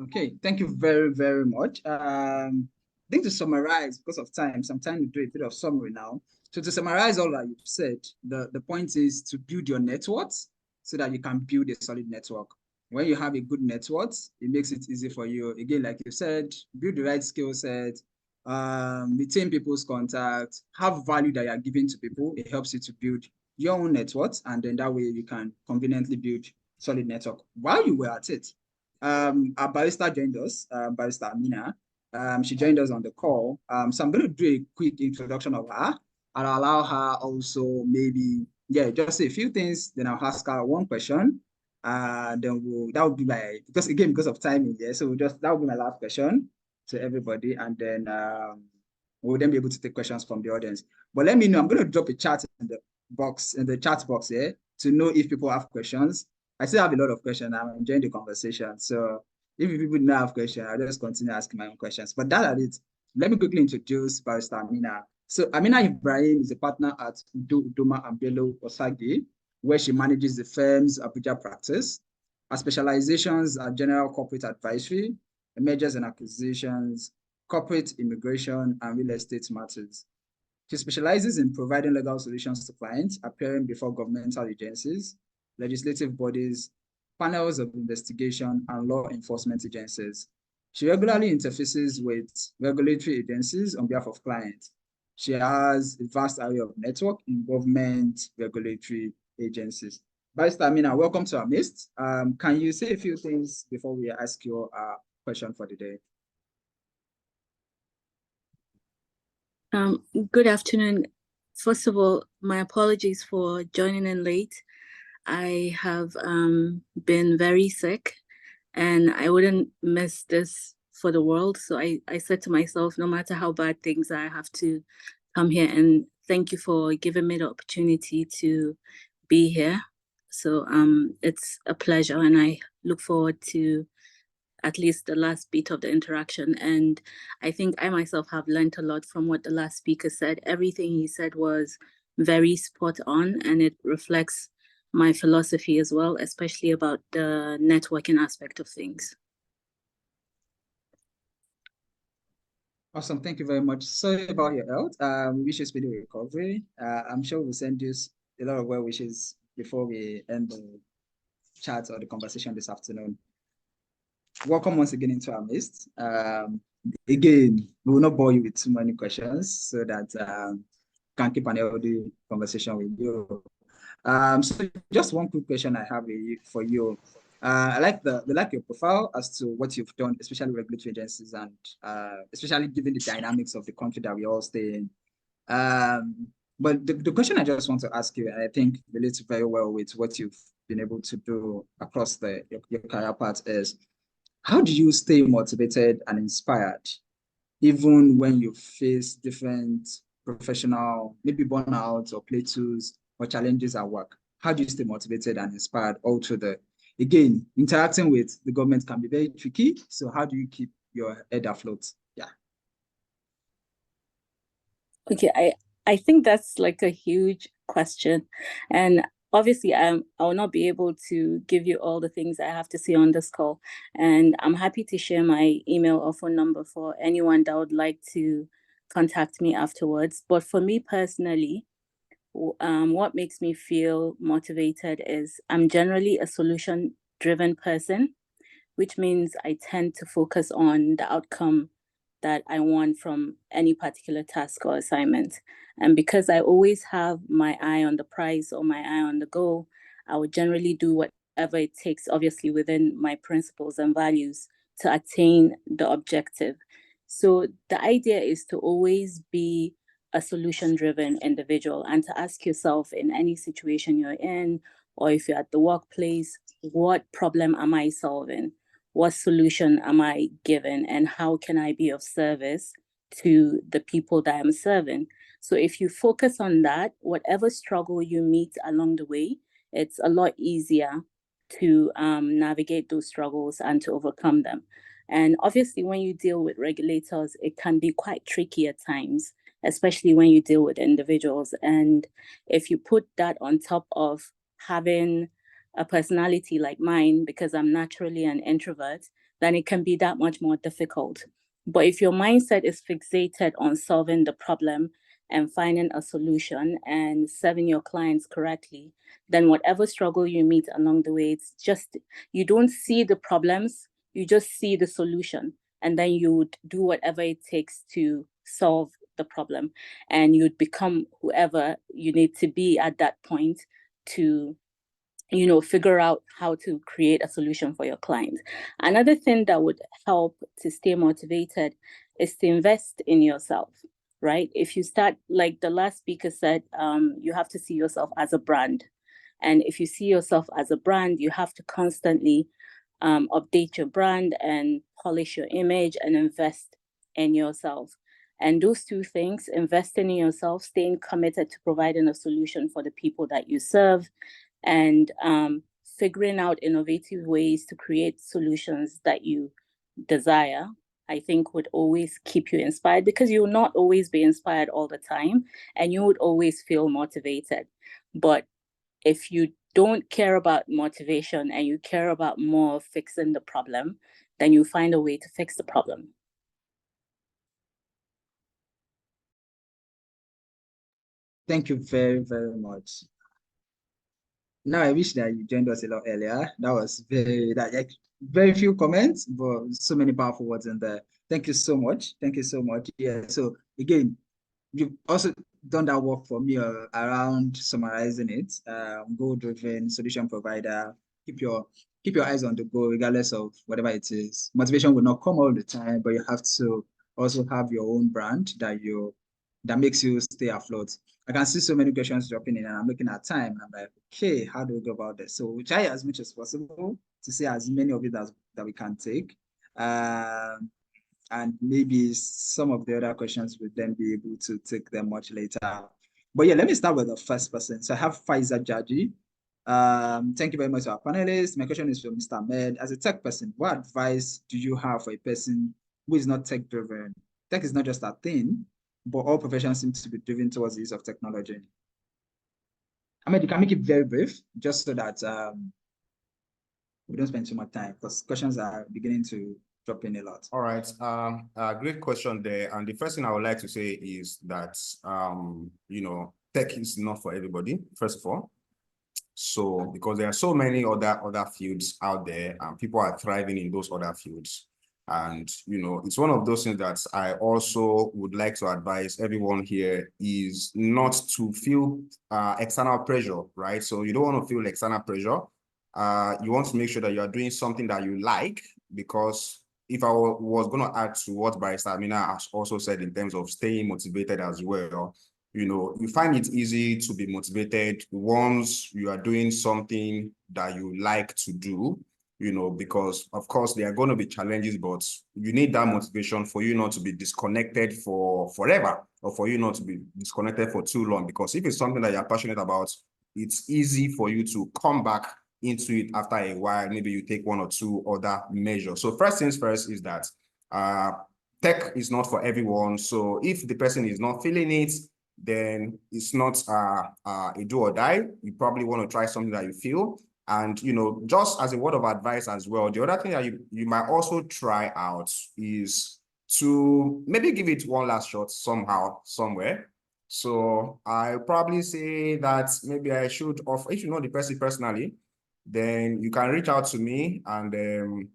Okay, thank you very much. I think to summarize, because of time, so I'm trying to do a bit of summary now. So to summarize all that you've said, the point is to build your network so that you can build a solid network. When you have a good network, it makes it easy for you. Again, like you said, build the right skill set, retain people's contact, have value that you are giving to people. It helps you to build your own network, and then that way you can conveniently build solid network. While you were at it, our barrister joined us, Barrister Amina. She joined us on the call. So I'm going to do a quick introduction of her, and I'll allow her also maybe, just say a few things. Then I'll ask her one question. Then that would be because of timing, so that will be my last question to everybody, and then we'll then be able to take questions from the audience. But let me know. I'm going to drop a chat in the chat box here to know if people have questions. I still have a lot of questions. I'm enjoying the conversation. So if people don't have questions, I'll just continue asking my own questions. But that's it. Let me quickly introduce Barrister Amina. So Amina Ibrahim is a partner at Udoma and Belo, Osagie, where she manages the firm's Abuja practice. Her specializations are general corporate advisory, mergers and acquisitions, corporate immigration, and real estate matters. She specializes in providing legal solutions to clients, appearing before governmental agencies, legislative bodies, panels of investigation, and law enforcement agencies. She regularly interfaces with regulatory agencies on behalf of clients. She has a vast array of network in government regulatory agencies. Barrister Amina, welcome to our midst. Can you say a few things before we ask your question for the day? Good afternoon. First of all, my apologies for joining in late. I have been very sick and I wouldn't miss this for the world. So I said to myself, no matter how bad things are, I have to come here, and thank you for giving me the opportunity to be here. So it's a pleasure, and I look forward to at least the last bit of the interaction. And I think I myself have learned a lot from what the last speaker said. Everything he said was very spot on, and it reflects my philosophy as well, especially about the networking aspect of things. Awesome, thank you very much. Sorry about your health. We wish you speedy recovery. I'm sure we'll send you a lot of well wishes before we end the chat or the conversation this afternoon. Welcome once again into our midst. Again, we will not bore you with too many questions so that we can keep an healthy conversation with you. So just one quick question I have for you. I like your profile as to what you've done, especially regulatory agencies, and especially given the dynamics of the country that we all stay in. But the question I just want to ask you, and I think relates very well with what you've been able to do across your career path, is how do you stay motivated and inspired even when you face different professional, maybe burnout or plateaus or challenges at work? How do you stay motivated and inspired all through again, interacting with the government can be very tricky. So how do you keep your head afloat? Yeah. Okay, I think that's like a huge question. And obviously, I will not be able to give you all the things I have to say on this call. And I'm happy to share my email or phone number for anyone that would like to contact me afterwards. But for me personally, what makes me feel motivated is I'm generally a solution-driven person, which means I tend to focus on the outcome that I want from any particular task or assignment. And because I always have my eye on the prize or my eye on the goal, I would generally do whatever it takes, obviously within my principles and values, to attain the objective. So the idea is to always be a solution-driven individual and to ask yourself in any situation you're in, or if you're at the workplace, what problem am I solving? What solution am I given, and how can I be of service to the people that I'm serving? So if you focus on that, whatever struggle you meet along the way, it's a lot easier to navigate those struggles and to overcome them. And obviously, when you deal with regulators, it can be quite tricky at times, especially when you deal with individuals. And if you put that on top of having a personality like mine, because I'm naturally an introvert, then it can be that much more difficult. But if your mindset is fixated on solving the problem and finding a solution and serving your clients correctly, then whatever struggle you meet along the way, it's just, you don't see the problems, you just see the solution. And then you would do whatever it takes to solve the problem. And you'd become whoever you need to be at that point to figure out how to create a solution for your client. Another thing that would help to stay motivated is to invest in yourself, right? If you start, like the last speaker said, you have to see yourself as a brand. And if you see yourself as a brand, you have to constantly update your brand and polish your image and invest in yourself. And those two things, investing in yourself, staying committed to providing a solution for the people that you serve, and figuring out innovative ways to create solutions that you desire, I think would always keep you inspired, because you will not always be inspired all the time and you would always feel motivated. But if you don't care about motivation and you care about more fixing the problem, then you find a way to fix the problem. Thank you very, very much. Now I wish that you joined us a lot earlier. That was very few comments, but so many powerful words in there. Thank you so much. Thank you so much. Yeah. So again, you've also done that work for me around summarizing it. Goal-driven solution provider. Keep your eyes on the goal, regardless of whatever it is. Motivation will not come all the time, but you have to also have your own brand that makes you stay afloat. I can see so many questions dropping in, and I'm looking at time, and I'm like, okay, how do we go about this? So we try as much as possible to see as many of it as that we can take. And maybe some of the other questions would then be able to take them much later. But yeah, let me start with the first person. So I have Faiza Jaji. Thank you very much to our panelists. My question is for Mr. Ahmed. As a tech person, what advice do you have for a person who is not tech-driven? Tech is not just a thing, but all professions seem to be driven towards the use of technology. Ahmed, you can make it very brief, just so that we don't spend too much time, because questions are beginning to drop in a lot. All right. Great question there. And the first thing I would like to say is that, tech is not for everybody, first of all. So, because there are so many other fields out there, and people are thriving in those other fields. And, it's one of those things that I also would like to advise everyone here is not to feel external pressure, right? So you don't want to feel external pressure. You want to make sure that you are doing something that you like, because if I was going to add to what Barrister Amina has also said in terms of staying motivated as well, you find it easy to be motivated once you are doing something that you like to do, because of course there are going to be challenges, but you need that motivation for you not to be disconnected for forever, or for you not to be disconnected for too long. Because if it's something that you're passionate about, it's easy for you to come back into it after a while. Maybe you take one or two other measures. So first things first is that tech is not for everyone. So if the person is not feeling it, then it's not a do or die. You probably want to try something that you feel. And, just as a word of advice as well, the other thing that you might also try out is to maybe give it one last shot somehow, somewhere. So I probably say that maybe I should offer, if you know the person personally, then you can reach out to me, and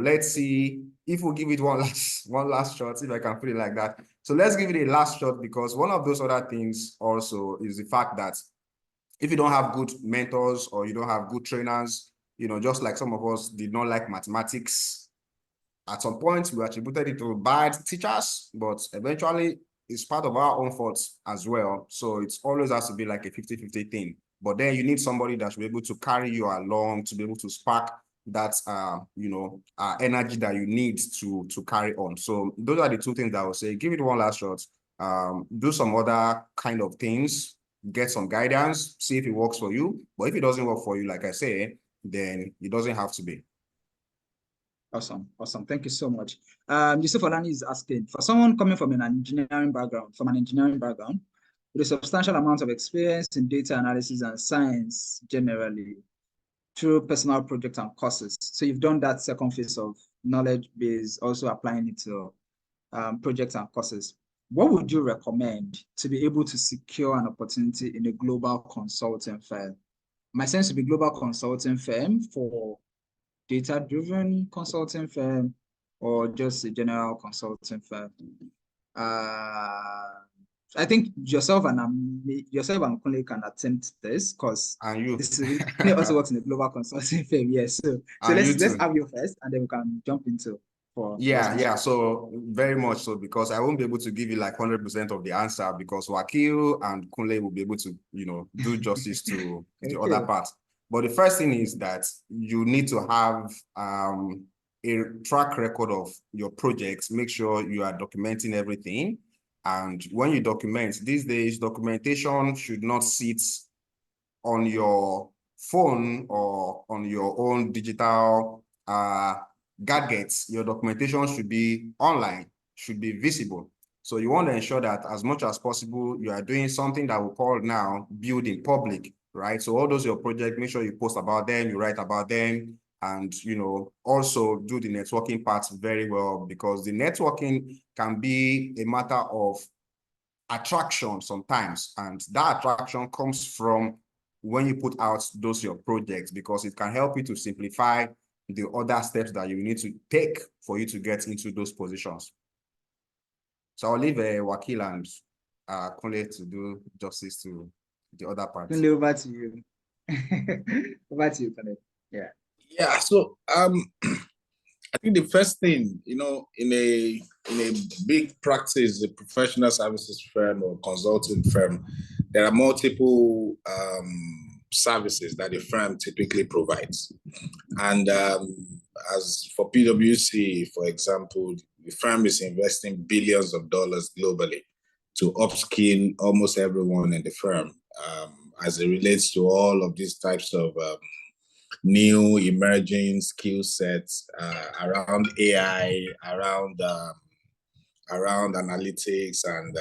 let's see if we'll give it one last shot, if I can put it like that. So let's give it a last shot, because one of those other things also is the fact that if you don't have good mentors or you don't have good trainers, just like some of us did not like mathematics, at some point we attributed it to bad teachers, but eventually it's part of our own faults as well. So it always has to be like a 50-50 thing. But then you need somebody that should be able to carry you along, to be able to spark that energy that you need to carry on. So those are the two things that I would say. Give it one last shot. Do some other kind of things, get some guidance, see if it works for you. But if it doesn't work for you, like I say, then it doesn't have to be. Awesome. Thank you so much. Yusuf Olani is asking, for someone coming from an engineering background, with a substantial amount of experience in data analysis and science generally, through personal projects and courses. So you've done that second phase of knowledge base, also applying it to projects and courses. What would you recommend to be able to secure an opportunity in a global consulting firm? My sense would be global consulting firm for data-driven consulting firm, or just a general consulting firm. I think yourself and Kunle can attempt this, because Kunle also works in a global consulting firm. Yes, so let's have you first, and then we can jump into. So very much so, because I won't be able to give you like 100% of the answer, because Wakil and Kunle will be able to do justice to the other part. But the first thing is that you need to have a track record of your projects. Make sure you are documenting everything. And when you document, these days, documentation should not sit on your phone or on your own digital gadgets. Your documentation should be online, should be visible. So you want to ensure that as much as possible, you are doing something that we call now build in public, right? So all those your projects, make sure you post about them, you write about them, and also do the networking part very well, because the networking can be a matter of attraction sometimes, and that attraction comes from when you put out those your projects, because it can help you to simplify the other steps that you need to take for you to get into those positions. So I'll leave Wakil and Kunle to do justice to the other part. Kunle, over to you. Over to you, Kunle. Yeah. Yeah. So I think the first thing, in a big practice, a professional services firm or consulting firm, there are multiple services that the firm typically provides. And as for PwC, for example, the firm is investing billions of dollars globally to upskill almost everyone in the firm as it relates to all of these types of new emerging skill sets around AI, around analytics and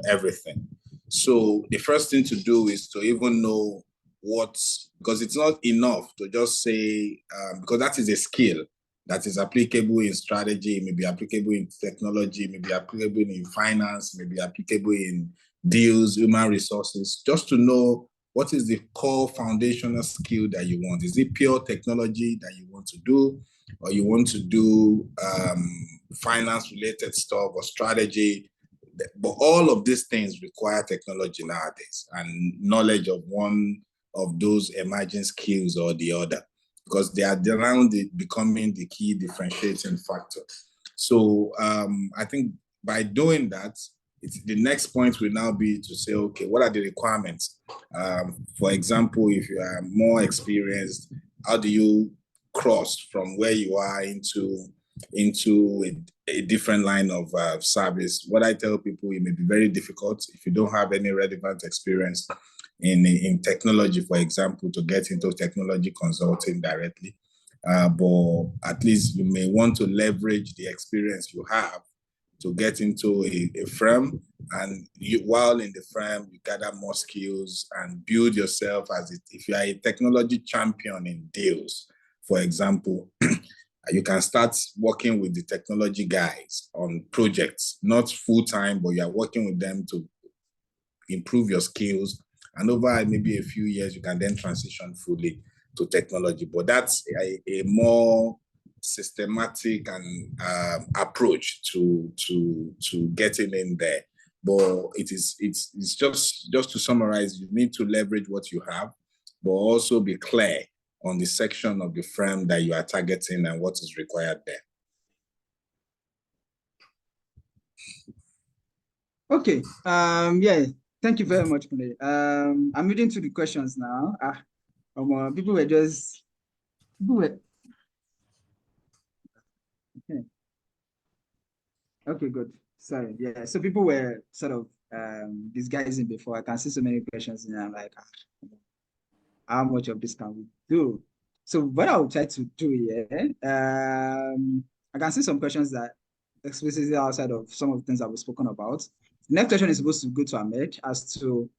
everything. So the first thing to do is to even know because it's not enough to just say, because that is a skill that is applicable in strategy, it may be applicable in technology, it may be applicable in finance, it may be applicable in deals, human resources, just to know what is the core foundational skill that you want. Is it pure technology that you want to do, or you want to do finance-related stuff or strategy? But all of these things require technology nowadays and knowledge of one of those emerging skills or the other, because they are around becoming the key differentiating factor. So I think by doing that, the next point will now be to say, okay, what are the requirements? For example, if you are more experienced, how do you cross from where you are into a different line of service? What I tell people, it may be very difficult if you don't have any relevant experience in technology, for example, to get into technology consulting directly. But at least you may want to leverage the experience you have to get into a firm, and while in the firm, you gather more skills and build yourself if you are a technology champion in deals, for example, you can start working with the technology guys on projects, not full-time, but you are working with them to improve your skills. And over maybe a few years, you can then transition fully to technology. But that's a more systematic and approach to getting in there. But it's just to summarize, you need to leverage what you have, but also be clear on the section of the firm that you are targeting and what is required there. Okay. Yeah. Thank you very much, Kunle. I'm reading through the questions now. People were okay. Okay, good. Sorry. Yeah. So people were sort of disguising before. I can see so many questions and I'm like, how much of this can we do? So what I will try to do here, I can see some questions that explicitly outside of some of the things that we've spoken about. The next question is supposed to go to Ahmed as to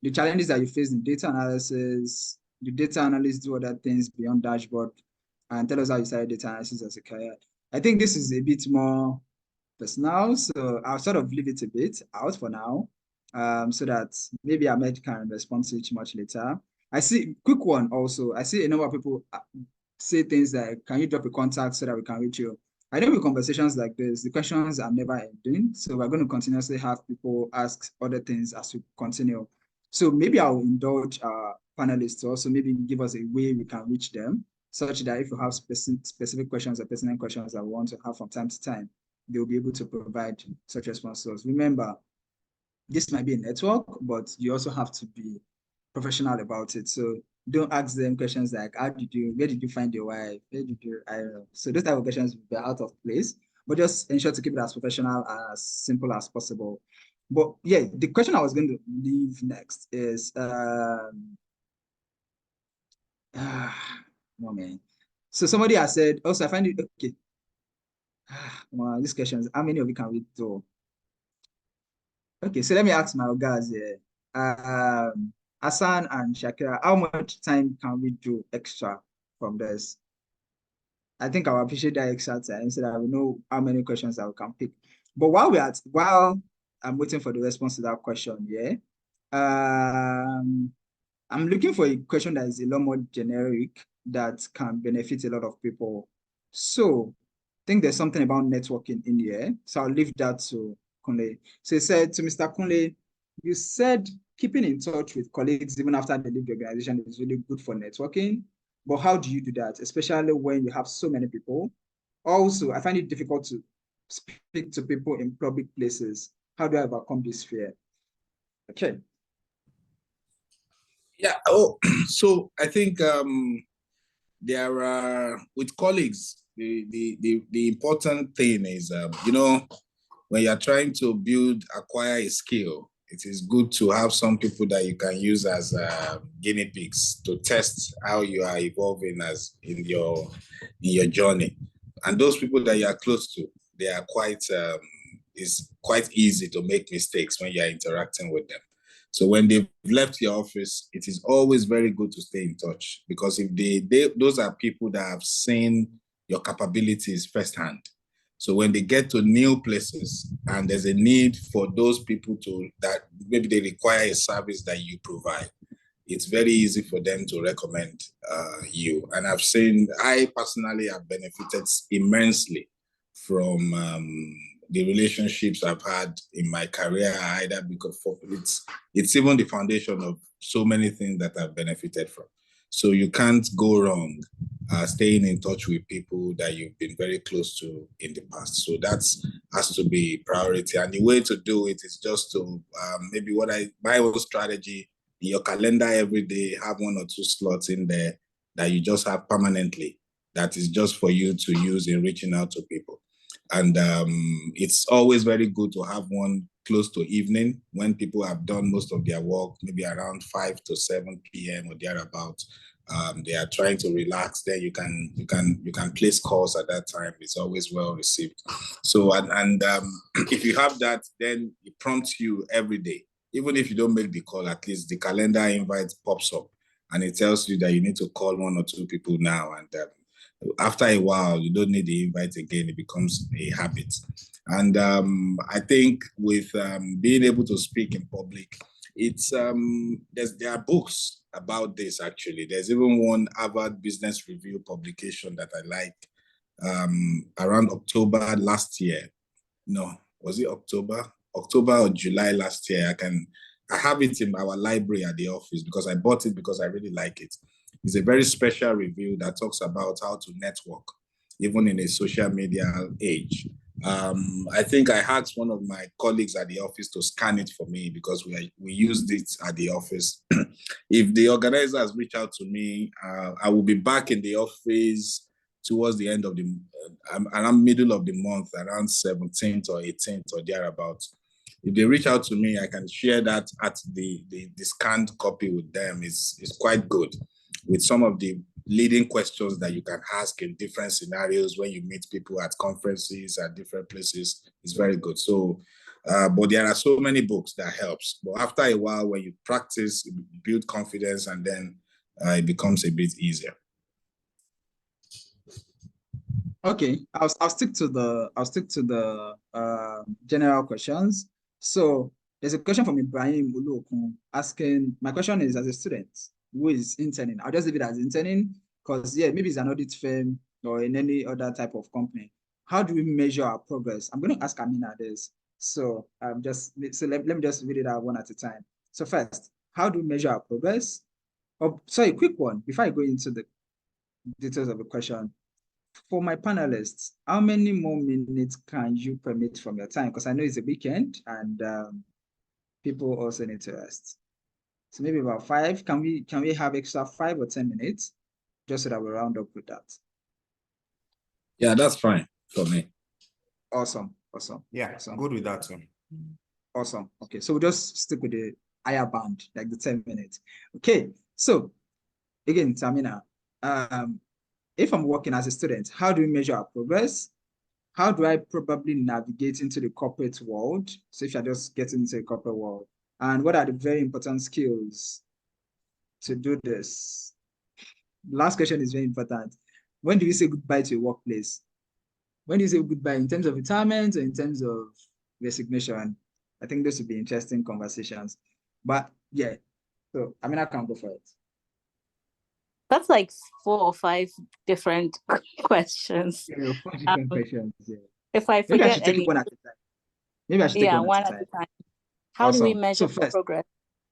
the challenges that you face in data analysis. The data analysts do other things beyond dashboard, and tell us how you started data analysis as a career. I think this is a bit more personal, so I'll sort of leave it a bit out for now, so that maybe Ahmed can respond to it much later. I see, quick one also, I see a number of people say things like, can you drop a contact so that we can reach you? I know with conversations like this, the questions are never ending. So we're going to continuously have people ask other things as we continue. So maybe I'll indulge our panelists to also maybe give us a way we can reach them, such that if you have specific questions or pertinent questions that we want to have from time to time, they'll be able to provide such responses. Remember, this might be a network, but you also have to be professional about it. So don't ask them questions like, where did you find your wife? Where did you, I don't know. So those type of questions will be out of place, but just ensure to keep it as professional, as simple as possible. But yeah, the question I was going to leave next is, no man. So somebody has said, also I find it, okay. Well, these questions, how many of you can we do? Okay, so let me ask my guys here. Hassan and Shakira, how much time can we do extra from this? I think I'll appreciate that extra time so that we know how many questions that we can pick. But while I'm waiting for the response to that question. Yeah. I'm looking for a question that is a lot more generic that can benefit a lot of people. So I think there's something about networking in here. So I'll leave that to Kunle. So he said to Mr. Kunle, you said keeping in touch with colleagues even after they leave the organization is really good for networking. But how do you do that, especially when you have so many people? Also, I find it difficult to speak to people in public places. How do I overcome this fear? Okay. Yeah. Oh, so I think there are with colleagues. The important thing is when you're trying to acquire a skill, it is good to have some people that you can use as guinea pigs to test how you are evolving as in your journey. And those people that you are close to, they are it's quite easy to make mistakes when you are interacting with them. So when they've left your office, it is always very good to stay in touch, because if those are people that have seen your capabilities firsthand. So when they get to new places and there's a need for those people that maybe they require a service that you provide, it's very easy for them to recommend you. And I personally have benefited immensely from the relationships I've had in my career, either because it's even the foundation of so many things that I've benefited from. So you can't go wrong staying in touch with people that you've been very close to in the past. So that has to be priority. And the way to do it is just to maybe my own strategy, in your calendar every day, have 1 or 2 slots in there that you just have permanently, that is just for you to use in reaching out to people. And it's always very good to have one close to evening when people have done most of their work, maybe around 5 to 7 p.m. or thereabout. They are trying to relax. Then you can place calls at that time. It's always well received. So and if you have that, then it prompts you every day. Even if you don't make the call, at least the calendar invite pops up and it tells you that you need to call 1 or 2 people now. And after a while, you don't need the invite again. It becomes a habit. And I think with being able to speak in public, there are books about this, actually. There's even one Harvard Business Review publication that I like around October last year. No, was it October or July last year? I have it in our library at the office because I bought it because I really like it. It's a very special review that talks about how to network, even in a social media age. I think I asked one of my colleagues at the office to scan it for me because we used it at the office. If the organizers reach out to me, I will be back in the office towards the end of around middle of the month, around 17th or 18th or thereabouts. If they reach out to me, I can share that at the scanned copy with them. It's quite good with some of the leading questions that you can ask in different scenarios when you meet people at conferences, at different places. It's very good. So, but there are so many books that helps. But after a while, when you practice, you build confidence, and then it becomes a bit easier. Okay, I'll stick to the general questions. So there's a question from Ibrahim asking, my question is, as a student who is interning, I'll just leave it as interning because maybe it's an audit firm or in any other type of company. How do we measure our progress? I'm going to ask Amina this. So let me just read it out one at a time. So first, how do we measure our progress? Sorry, quick one before I go into the details of the question. For my panelists, how many more minutes can you permit from your time? Because I know it's a weekend and people also need to rest. So maybe about 5. Can we have extra 5 or 10 minutes just so that we round up with that? Yeah, that's fine for me. Awesome. Yeah, awesome. Good with that too. Awesome. Okay, so we'll just stick with the higher band, like the 10 minutes. Okay, so again, Amina, if I'm working as a student, how do we measure our progress? How do I probably navigate into the corporate world? So if you're just getting into the corporate world, and what are the very important skills to do this? Last question is very important. When do you say goodbye to a workplace? When do you say goodbye in terms of retirement or in terms of resignation? I think this would be interesting conversations. But yeah, so I mean, I can go for it. That's like 4 or 5 different questions. Yeah, 4 different questions. Yeah. If I Maybe I forget should take any, it one at a time. Maybe I should take one one at a time. How do we Awesome. measure So first, progress?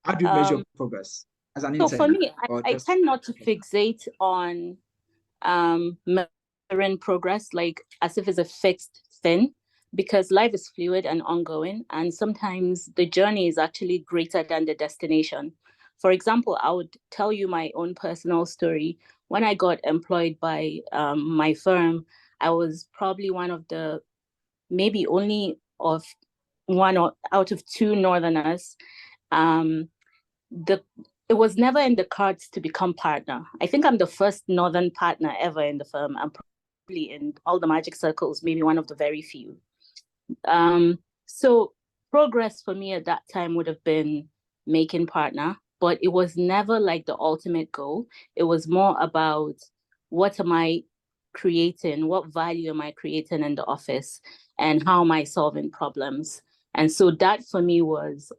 how do you measure progress as an So intern? for me, or I just tend not to fixate on measuring progress like as if it's a fixed thing, because life is fluid and ongoing, and sometimes the journey is actually greater than the destination. For example, I would tell you my own personal story. When I got employed by my firm, I was probably one of the maybe only of one or out of 2 Northerners. It was never in the cards to become partner. I think I'm the first Northern partner ever in the firm. I'm probably in all the magic circles, maybe one of the very few. So progress for me at that time would have been making partner, but it was never like the ultimate goal. It was more about what am I creating, what value am I creating in the office, and how am I solving problems. And so that for me was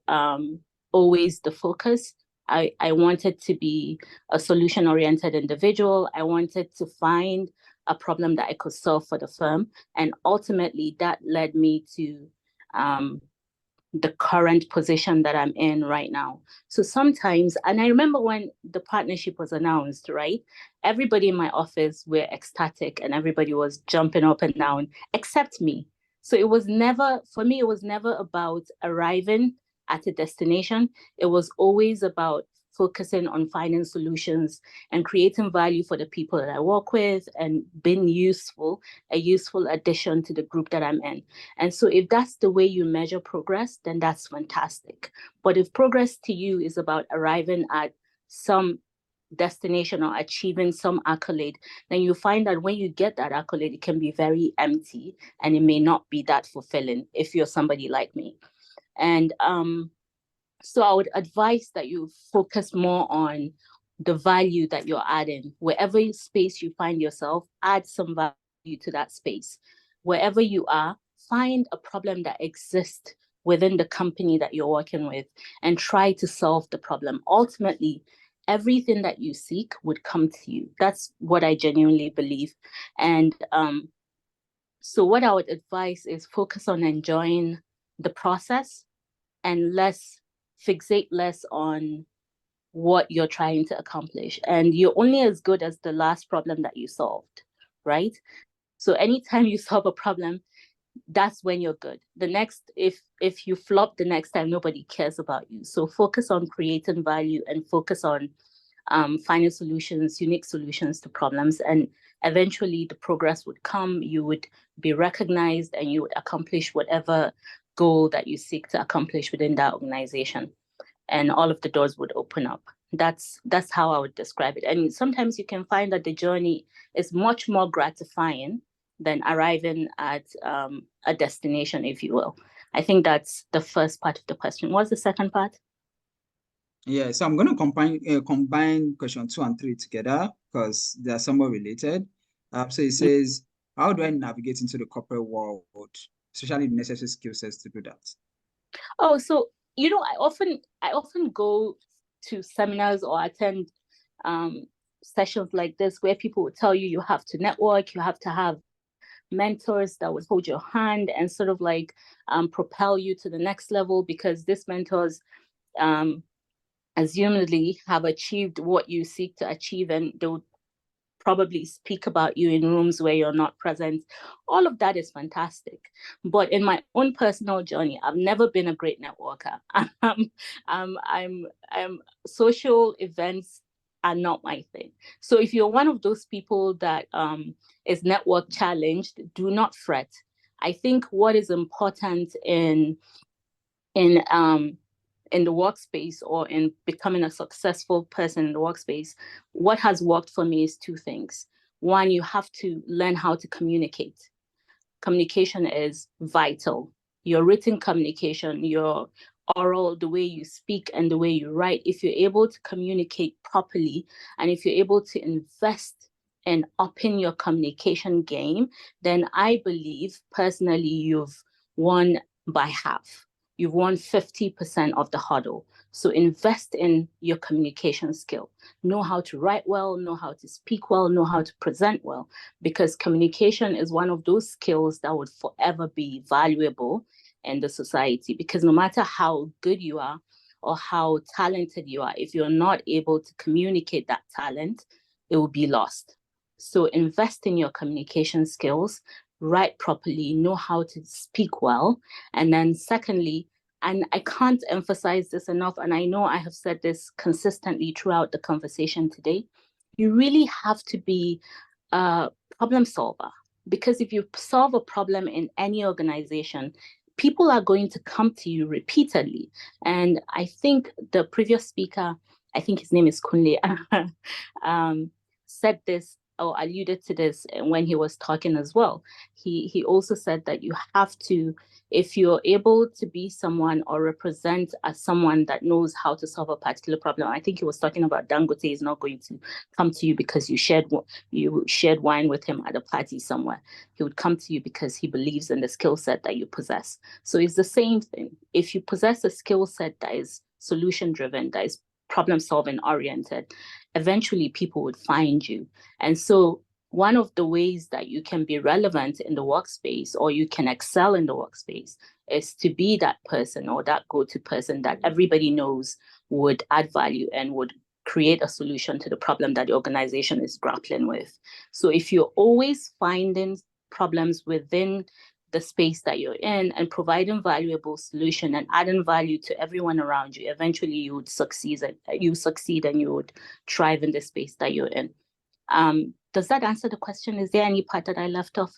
always the focus. I wanted to be a solution-oriented individual. I wanted to find a problem that I could solve for the firm. And ultimately, that led me to the current position that I'm in right now. So sometimes, and I remember when the partnership was announced, right? Everybody in my office were ecstatic and everybody was jumping up and down, except me. So it was never, for me, it was never about arriving at a destination. It was always about focusing on finding solutions and creating value for the people that I work with and being useful, a useful addition to the group that I'm in. And so if that's the way you measure progress, then that's fantastic. But if progress to you is about arriving at some destination or achieving some accolade, then you find that when you get that accolade, it can be very empty and it may not be that fulfilling if you're somebody like me. And so I would advise that you focus more on the value that you're adding. Wherever space you find yourself, add some value to that space. Wherever you are, find a problem that exists within the company that you're working with and try to solve the problem. Ultimately, everything that you seek would come to you. That's what I genuinely believe. And so what I would advise is focus on enjoying the process and fixate less on what you're trying to accomplish. And you're only as good as the last problem that you solved, right? So anytime you solve a problem, that's when you're good. The next, if you flop the next time, nobody cares about you. So focus on creating value and focus on finding solutions, unique solutions to problems. And eventually the progress would come, you would be recognized and you would accomplish whatever goal that you seek to accomplish within that organization. And all of the doors would open up. That's how I would describe it. And sometimes you can find that the journey is much more gratifying than arriving at a destination, if you will. I think that's the first part of the question. What's the second part? Yeah, so I'm going to combine question 2 and 3 together because they are somewhat related. So it says, how do I navigate into the corporate world, especially the necessary skill sets to do that? Oh, so I often go to seminars or attend sessions like this where people will tell you you have to network, you have to have mentors that would hold your hand and sort of like propel you to the next level, because these mentors assumedly have achieved what you seek to achieve, and they would probably speak about you in rooms where you're not present. All of that is fantastic. But in my own personal journey, I've never been a great networker. Social events are not my thing. So if you're one of those people that is network challenged, do not fret. I think what is important in the workspace or in becoming a successful person in the workspace, what has worked for me is 2 things. One, you have to learn how to communicate. Communication is vital. Your written communication, your oral, the way you speak and the way you write, if you're able to communicate properly and if you're able to invest in upping your communication game, then I believe personally you've won by half. you've won 50% of the hurdle. So invest in your communication skill. Know how to write well, know how to speak well, know how to present well, because communication is one of those skills that would forever be valuable in the society. Because no matter how good you are or how talented you are, if you're not able to communicate that talent, it will be lost. So invest in your communication skills, write properly, know how to speak well. And then secondly, and I can't emphasize this enough, and I know I have said this consistently throughout the conversation today, you really have to be a problem solver. Because if you solve a problem in any organization, people are going to come to you repeatedly. And I think the previous speaker, I think his name is Kunle, said this or alluded to this when he was talking as well. He also said that you have to, if you're able to be someone or represent as someone that knows how to solve a particular problem, I think he was talking about Dangote is not going to come to you because you shared wine with him at a party somewhere. He would come to you because he believes in the skill set that you possess. So it's the same thing. If you possess a skill set that is solution driven, that is problem solving oriented, eventually people would find you. And so one of the ways that you can be relevant in the workspace or you can excel in the workspace is to be that person or that go-to person that everybody knows would add value and would create a solution to the problem that the organization is grappling with. So if you're always finding problems within the space that you're in and providing valuable solution and adding value to everyone around you, eventually you would succeed and you would thrive in the space that you're in. Does that answer the question? Is there any part that I left off?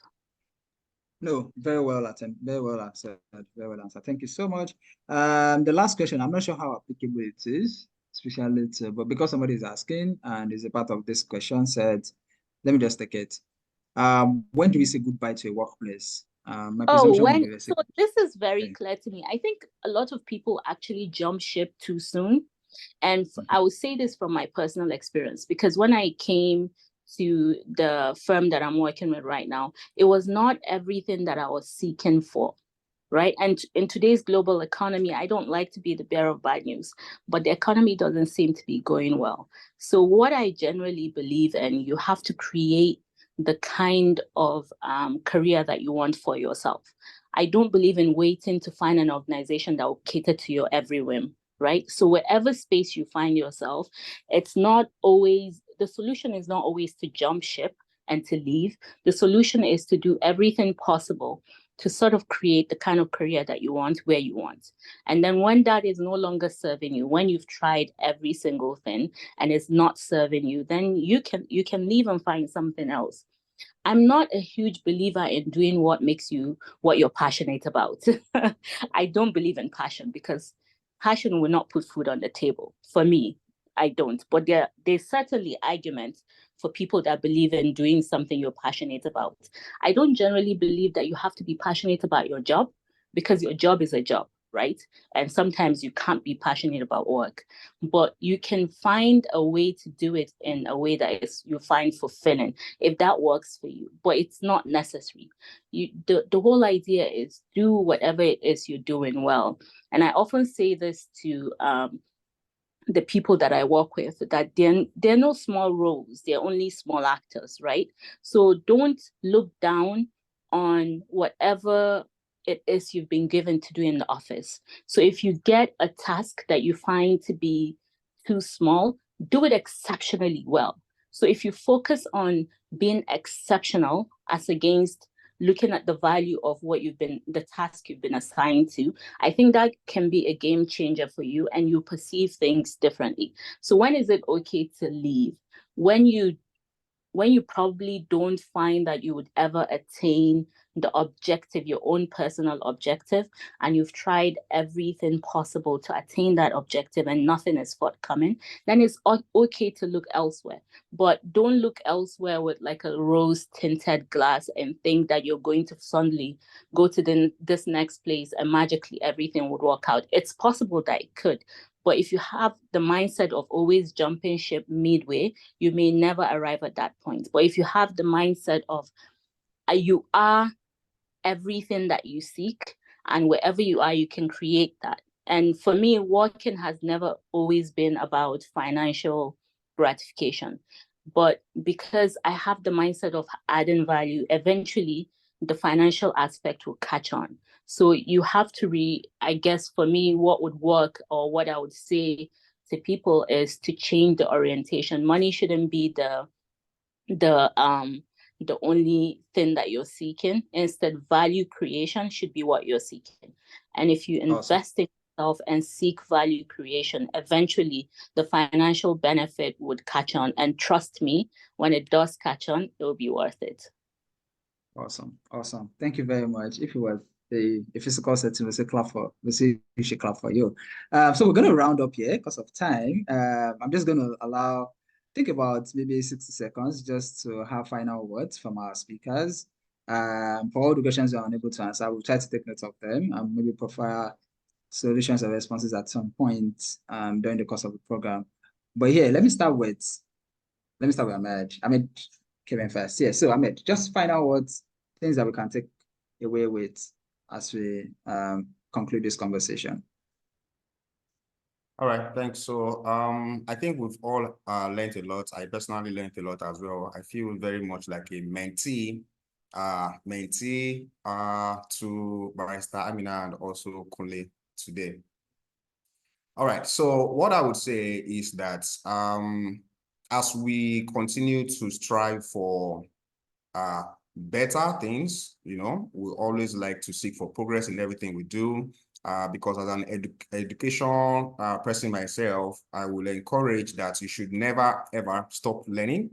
No, very well answered. Very well answered. Very well answered. Thank you so much. The last question, I'm not sure how applicable it is, especially but because somebody is asking and is a part of this question, said, let me just take it. When do we say goodbye to a workplace? So this is very clear to me. I think a lot of people actually jump ship too soon. And I would say this from my personal experience, because when I came to the firm that I'm working with right now, it was not everything that I was seeking for, right? And in today's global economy, I don't like to be the bearer of bad news, but the economy doesn't seem to be going well. So what I generally believe in, you have to create the kind of career that you want for yourself. I don't believe in waiting to find an organization that will cater to your every whim, right? So wherever space you find yourself, it's not always, the solution is not always to jump ship and to leave. The solution is to do everything possible to sort of create the kind of career that you want where you want. And then when that is no longer serving you, when you've tried every single thing and it's not serving you, then you can leave and find something else. I'm not a huge believer in doing what makes you what you're passionate about. I don't believe in passion because passion will not put food on the table. For me, I don't. But there's certainly arguments for people that believe in doing something you're passionate about. I don't generally believe that you have to be passionate about your job because your job is a job, right? And sometimes you can't be passionate about work, but you can find a way to do it in a way that you find fulfilling if that works for you, but it's not necessary. The whole idea is do whatever it is you're doing well. And I often say this to the people that I work with, that they're no small roles, they're only small actors, right? So don't look down on whatever it is you've been given to do in the office. So if you get a task that you find to be too small, do it exceptionally well. So if you focus on being exceptional as against looking at the value of the task you've been assigned to, I think that can be a game changer for you and you perceive things differently. So when is it okay to leave? When you probably don't find that you would ever attain the objective, your own personal objective, and you've tried everything possible to attain that objective and nothing is forthcoming, then it's okay to look elsewhere. But don't look elsewhere with like a rose-tinted glass and think that you're going to suddenly go to this next place and magically everything would work out. It's possible that it could, but if you have the mindset of always jumping ship midway, you may never arrive at that point. But if you have the mindset of you are everything that you seek and wherever you are, you can create that. And for me, working has never always been about financial gratification. But because I have the mindset of adding value, eventually the financial aspect will catch on. So you have to I guess for me, what would work, or what I would say to people, is to change the orientation. Money shouldn't be the only thing that you're seeking. Instead, value creation should be what you're seeking. And if you invest in yourself and seek value creation, eventually the financial benefit would catch on. And trust me, when it does catch on, it will be worth it. Awesome. Thank you very much. If it was a physical setting, we should clap for you. So we're going to round up here because of time. I'm just going to think about maybe 60 seconds just to have final words from our speakers. For all the questions you're unable to answer, we'll try to take note of them and maybe provide solutions or responses at some point during the course of the program. But here, let me start with Ahmed. Ahmed came in first. Yeah, so Ahmed, just final words, things that we can take away with as we conclude this conversation. All right, thanks. So I think we've all learned a lot. I personally learned a lot as well. I feel very much like a mentee to Barrister Amina and also Kunle today. All right, so what I would say is that as we continue to strive for better things, we always like to seek for progress in everything we do. Because as an education person myself, I will encourage that you should never, ever stop learning.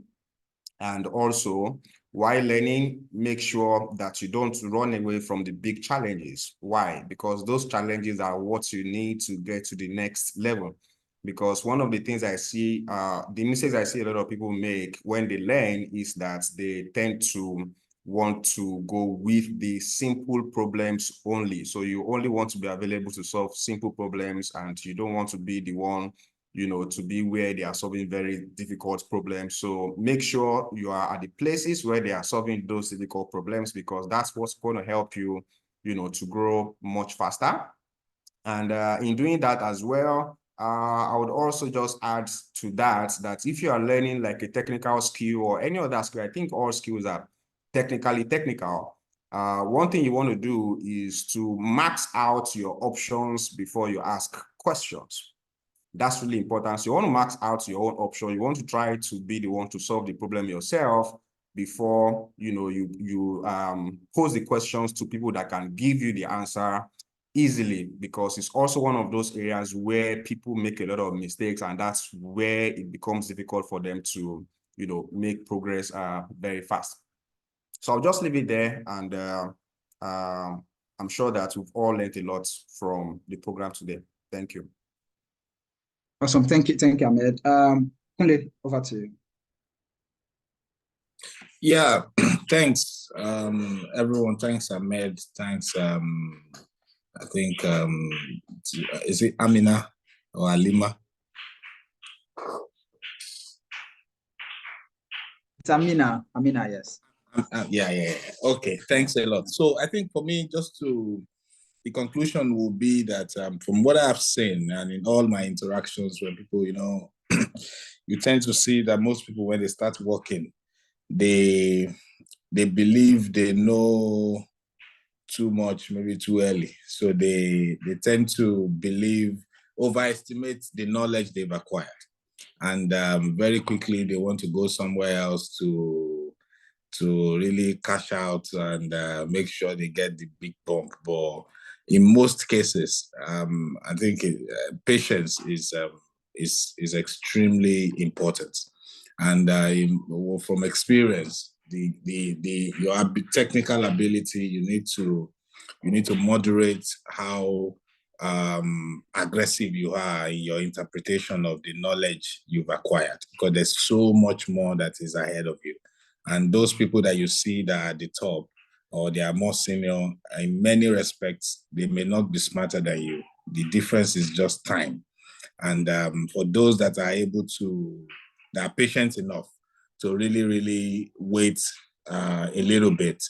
And also, while learning, make sure that you don't run away from the big challenges. Why? Because those challenges are what you need to get to the next level. Because one of the things I see, the mistakes I see a lot of people make when they learn is that they tend to want to go with the simple problems only. So you only want to be available to solve simple problems, and you don't want to be the one, to be where they are solving very difficult problems. So make sure you are at the places where they are solving those difficult problems, because that's what's going to help you, to grow much faster. And in doing that as well, I would also just add to that if you are learning like a technical skill or any other skill, I think all skills are technical. One thing you want to do is to max out your options before you ask questions. That's really important. So you want to max out your own option. You want to try to be the one to solve the problem yourself before you pose the questions to people that can give you the answer easily, because it's also one of those areas where people make a lot of mistakes, and that's where it becomes difficult for them to make progress very fast. So I'll just leave it there, and I'm sure that we've all learned a lot from the program today. Thank you. Awesome. Thank you, Ahmed. Kunle, over to you. Yeah, thanks, everyone. Thanks, Ahmed. Thanks, I think, is it Amina or Alima? It's Amina, yes. Yeah. Okay, thanks a lot. So I think for me, the conclusion will be that from what I've seen and in all my interactions with people, you tend to see that most people, when they start working, they believe they know too much, maybe too early. So they tend to overestimate the knowledge they've acquired. And very quickly, they want to go somewhere else to really cash out and make sure they get the big bump. But in most cases, I think patience is extremely important. And from experience, your technical ability, you need to moderate how aggressive you are in your interpretation of the knowledge you've acquired, because there's so much more that is ahead of you. And those people that you see that are at the top, or they are more senior, in many respects, they may not be smarter than you. The difference is just time. And for those that are patient enough to really, really wait a little bit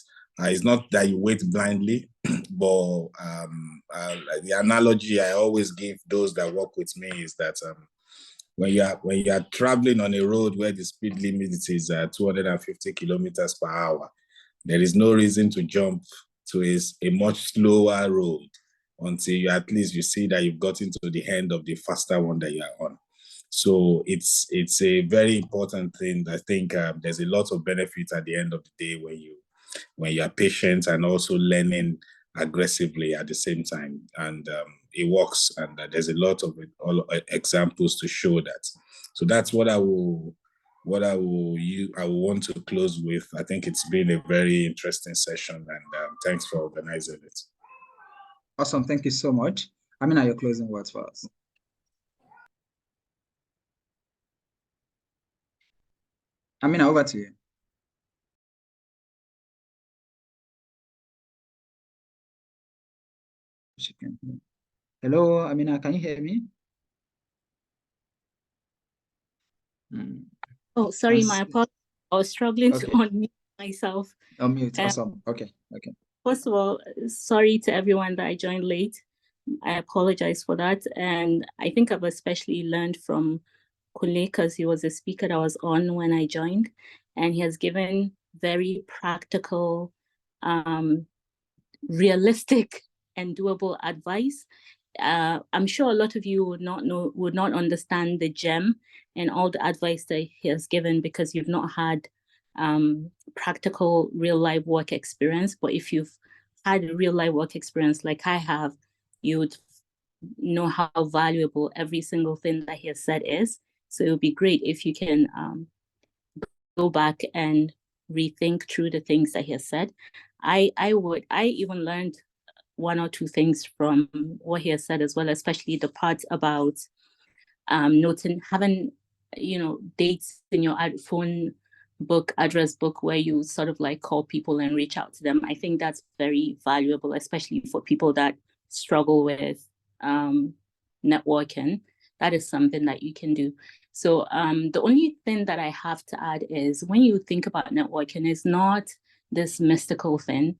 It's not that you wait blindly, but the analogy I always give those that work with me is that when you are traveling on a road where the speed limit is 250 kilometers per hour, there is no reason to jump to a much slower road until you at least you see that you've gotten to the end of the faster one that you are on. So it's a very important thing. I think there's a lot of benefit at the end of the day when you are patient and also learning aggressively at the same time, and it works. And there's a lot of examples to show that. So that's what I will want to close with. I think it's been a very interesting session, and thanks for organizing it. Awesome, thank you so much. Amina, your closing words for us. Amina, over to you. Hello, Amina, can you hear me? Oh, sorry, my apologies. I was struggling to unmute myself. Unmute, awesome. Okay. First of all, sorry to everyone that I joined late. I apologize for that. And I think I've especially learned from Kunle because he was a speaker that was on when I joined. And he has given very practical, realistic and doable advice. I'm sure a lot of you would not understand the gem and all the advice that he has given because you've not had practical real life work experience. But if you've had real life work experience like I have, you would know how valuable every single thing that he has said is. So it would be great if you can go back and rethink through the things that he has said. I even learned one or two things from what he has said as well, especially the part about noting, having, dates in your phone book, address book, where you sort of like call people and reach out to them. I think that's very valuable, especially for people that struggle with networking. That is something that you can do. So the only thing that I have to add is when you think about networking, it's not this mystical thing.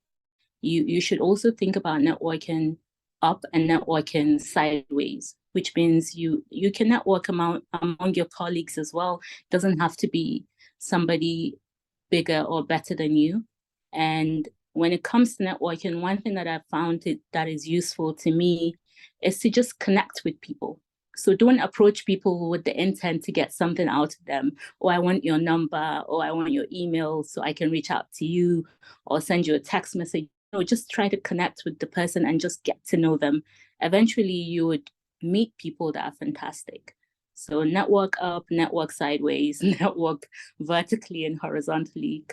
You should also think about networking up and networking sideways, which means you can network among your colleagues as well. It doesn't have to be somebody bigger or better than you. And when it comes to networking, one thing that I've found that is useful to me is to just connect with people. So don't approach people with the intent to get something out of them. Or I want your number, or I want your email so I can reach out to you or send you a text message. Just try to connect with the person and just get to know them. Eventually, you would meet people that are fantastic. So network up, network sideways, network vertically and horizontally,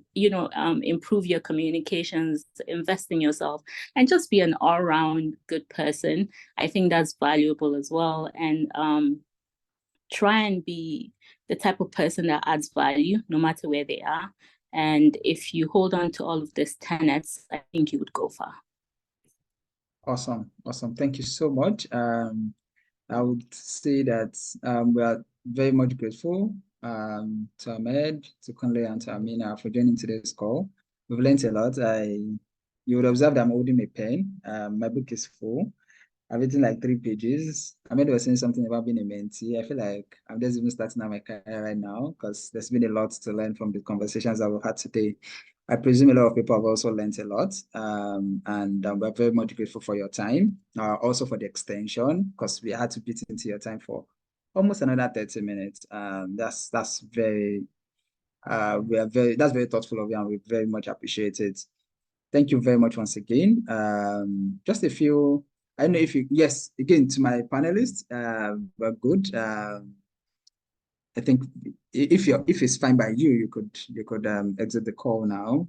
improve your communications, invest in yourself, and just be an all-round good person. I think that's valuable as well. And try and be the type of person that adds value no matter where they are. And if you hold on to all of these tenets, I think you would go far. Awesome. Thank you so much. I would say that we are very much grateful to Ahmed, to Kunle, and to Amina for joining today's call. We've learned a lot. You would observe that I'm holding a pen. My book is full. I've written like 3 pages. Ahmed was saying something about being a mentee. I feel like I'm just even starting out my career right now because there's been a lot to learn from the conversations that we've had today. I presume a lot of people have also learned a lot, and we're very much grateful for your time, also for the extension, because we had to beat into your time for almost another 30 minutes. That's very thoughtful of you, and we very much appreciate it. Thank you very much once again. Just a few, I don't know if you, yes, again, to my panelists, we're good. I think if it's fine by you, you could exit the call now.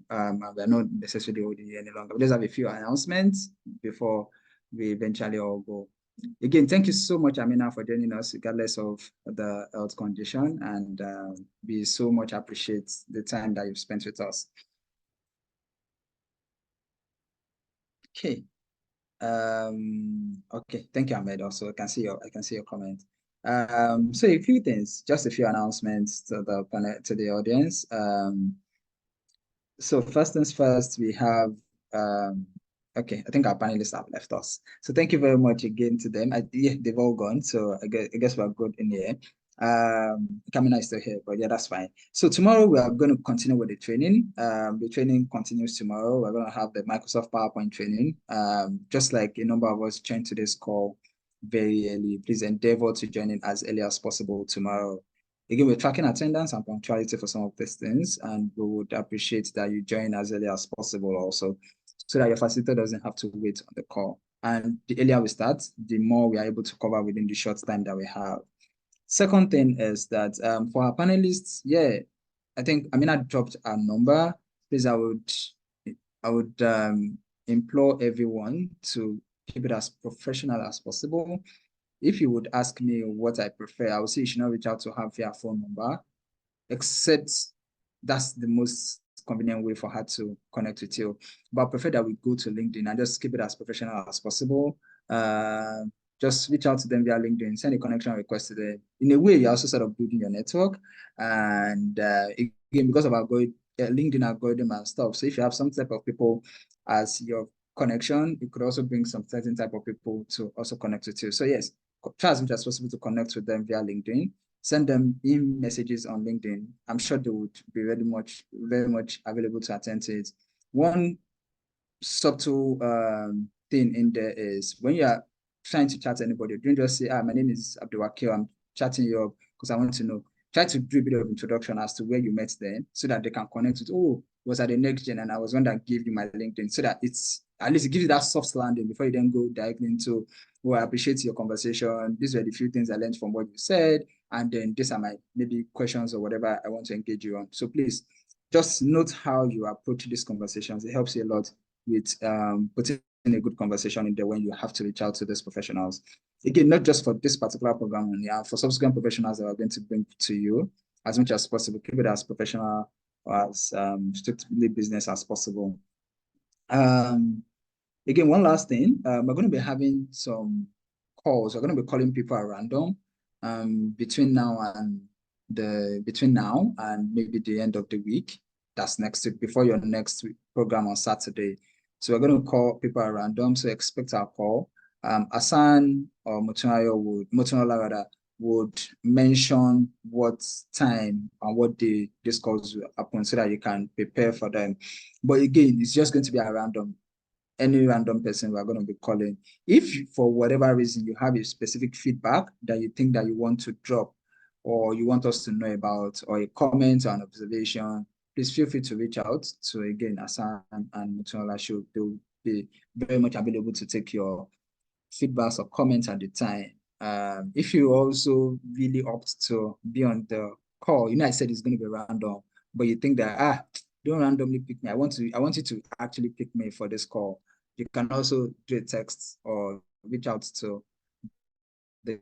We're not necessarily holding you any longer. We just have a few announcements before we eventually all go. Again, thank you so much, Amina, for joining us, regardless of the health condition, and we so much appreciate the time that you've spent with us. Okay. Okay, thank you, Ahmed. Also, I can see your comment. So a few things, just a few announcements to the audience. So first things first, we have okay, I think our panelists have left us. So thank you very much again to them. Yeah, they've all gone. So I guess we're good in here. Kamina is still here, but yeah, that's fine. So tomorrow we are going to continue with the training. The training continues tomorrow. We're going to have the Microsoft PowerPoint training. Just like a number of us joined today's call very early. Please endeavor to join in as early as possible tomorrow. Again, we're tracking attendance and punctuality for some of these things, and we would appreciate that you join as early as possible also, so that your facilitator doesn't have to wait on the call. And the earlier we start, the more we are able to cover within the short time that we have. Second thing is that for our panelists, yeah, I think Amina dropped a number. Please, I would implore everyone to keep it as professional as possible. If you would ask me what I prefer, I would say you should not reach out to her via phone number, except that's the most convenient way for her to connect with you. But I prefer that we go to LinkedIn and just keep it as professional as possible. Just reach out to them via LinkedIn, send a connection request to them. In a way, you're also sort of building your network. And again, because of our LinkedIn algorithm and stuff. So if you have some type of people as your connection, you could also bring some certain type of people to also connect with you. So yes, try as much as possible to connect with them via LinkedIn. Send them in messages on LinkedIn. I'm sure they would be very much available to attend to it. One subtle thing in there is when you are trying to chat to anybody, don't just say, my name is Abdulwakil, I'm chatting you up because I want to know. Try to do a bit of introduction as to where you met them so that they can connect with, was at the NextGen and I was one that gave you my LinkedIn, so that it's at least it gives you that soft landing before you then go directly into, I appreciate your conversation. These were the few things I learned from what you said. And then these are my maybe questions or whatever I want to engage you on. So please just note how you approach these conversations. It helps you a lot with putting a good conversation in there when you have to reach out to these professionals. Again, not just for this particular program, for subsequent professionals that are going to bring to you as much as possible. Keep it as professional, as strictly business as possible. Again, one last thing, we're going to be having some calls. We're going to be calling people at random between now and maybe the end of the week. That's next week, before your next week program on Saturday. So we're going to call people at random. So expect our call. Asan or Mutunayo would mention what time and what day this calls will happen so that you can prepare for them. But again, it's just going to be a random, any random person we're going to be calling. If for whatever reason you have a specific feedback that you think that you want to drop or you want us to know about, or a comment or an observation, please feel free to reach out to, again, Asan and Mutunola. They'll be very much available to take your feedbacks or comments at the time. If you also really opt to be on the call, I said it's going to be random, but you think that, don't randomly pick me. I want you to actually pick me for this call. You can also do a text or reach out to the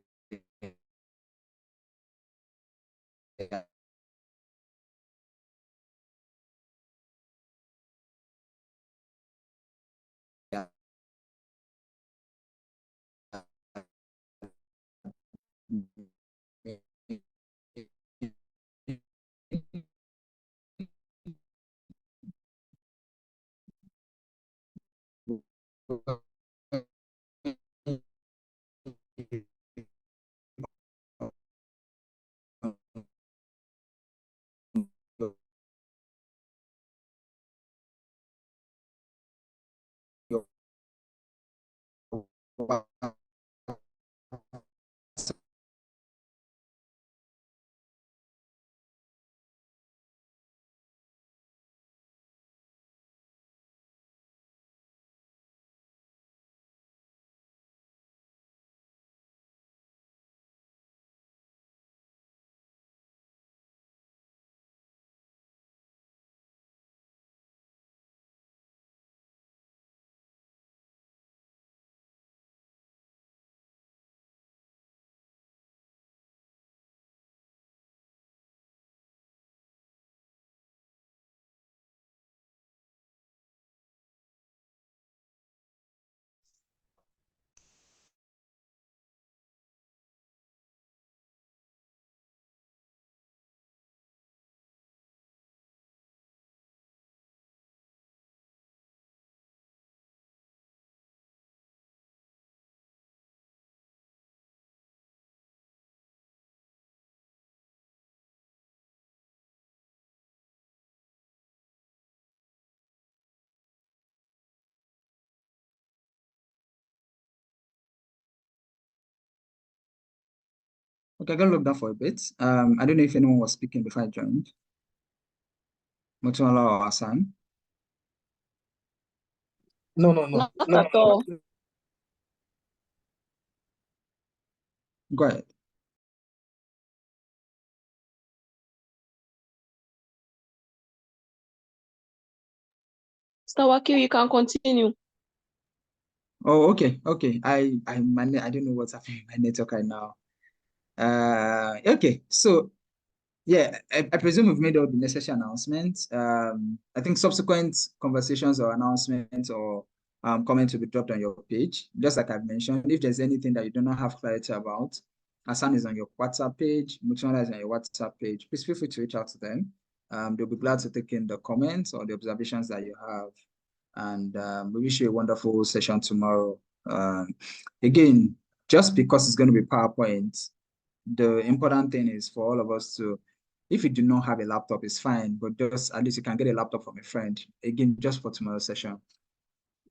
Okay, I gotta look down for a bit. I don't know if anyone was speaking before I joined. Motuala or Hassan? No. Not at all. Go ahead. Mr. Wakil, you can continue. Oh, okay. I don't know what's happening with my network right now. Okay. So yeah, I presume we've made all the necessary announcements. I think subsequent conversations or announcements or comments will be dropped on your page. Just like I've mentioned, if there's anything that you do not have clarity about, Hassan is on your WhatsApp page, Mutuala is on your WhatsApp page. Please feel free to reach out to them. They'll be glad to take in the comments or the observations that you have. And we wish you a wonderful session tomorrow. Again, just because it's going to be PowerPoint, the important thing is for all of us to, if you do not have a laptop, it's fine, but just at least you can get a laptop from a friend. Again, just for tomorrow's session.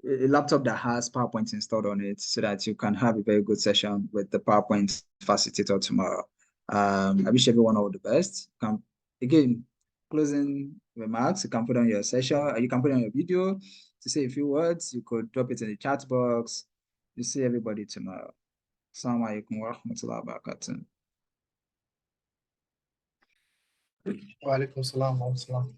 A laptop that has PowerPoint installed on it so that you can have a very good session with the PowerPoint facilitator tomorrow. I wish everyone all the best. Again, closing remarks, you can put on your session, you can put on your video to say a few words. You could drop it in the chat box. You see everybody tomorrow. Assalamu alaikum wa rahmatullahi wa barakatuh. Wa alaikum salam wa rahmatullah.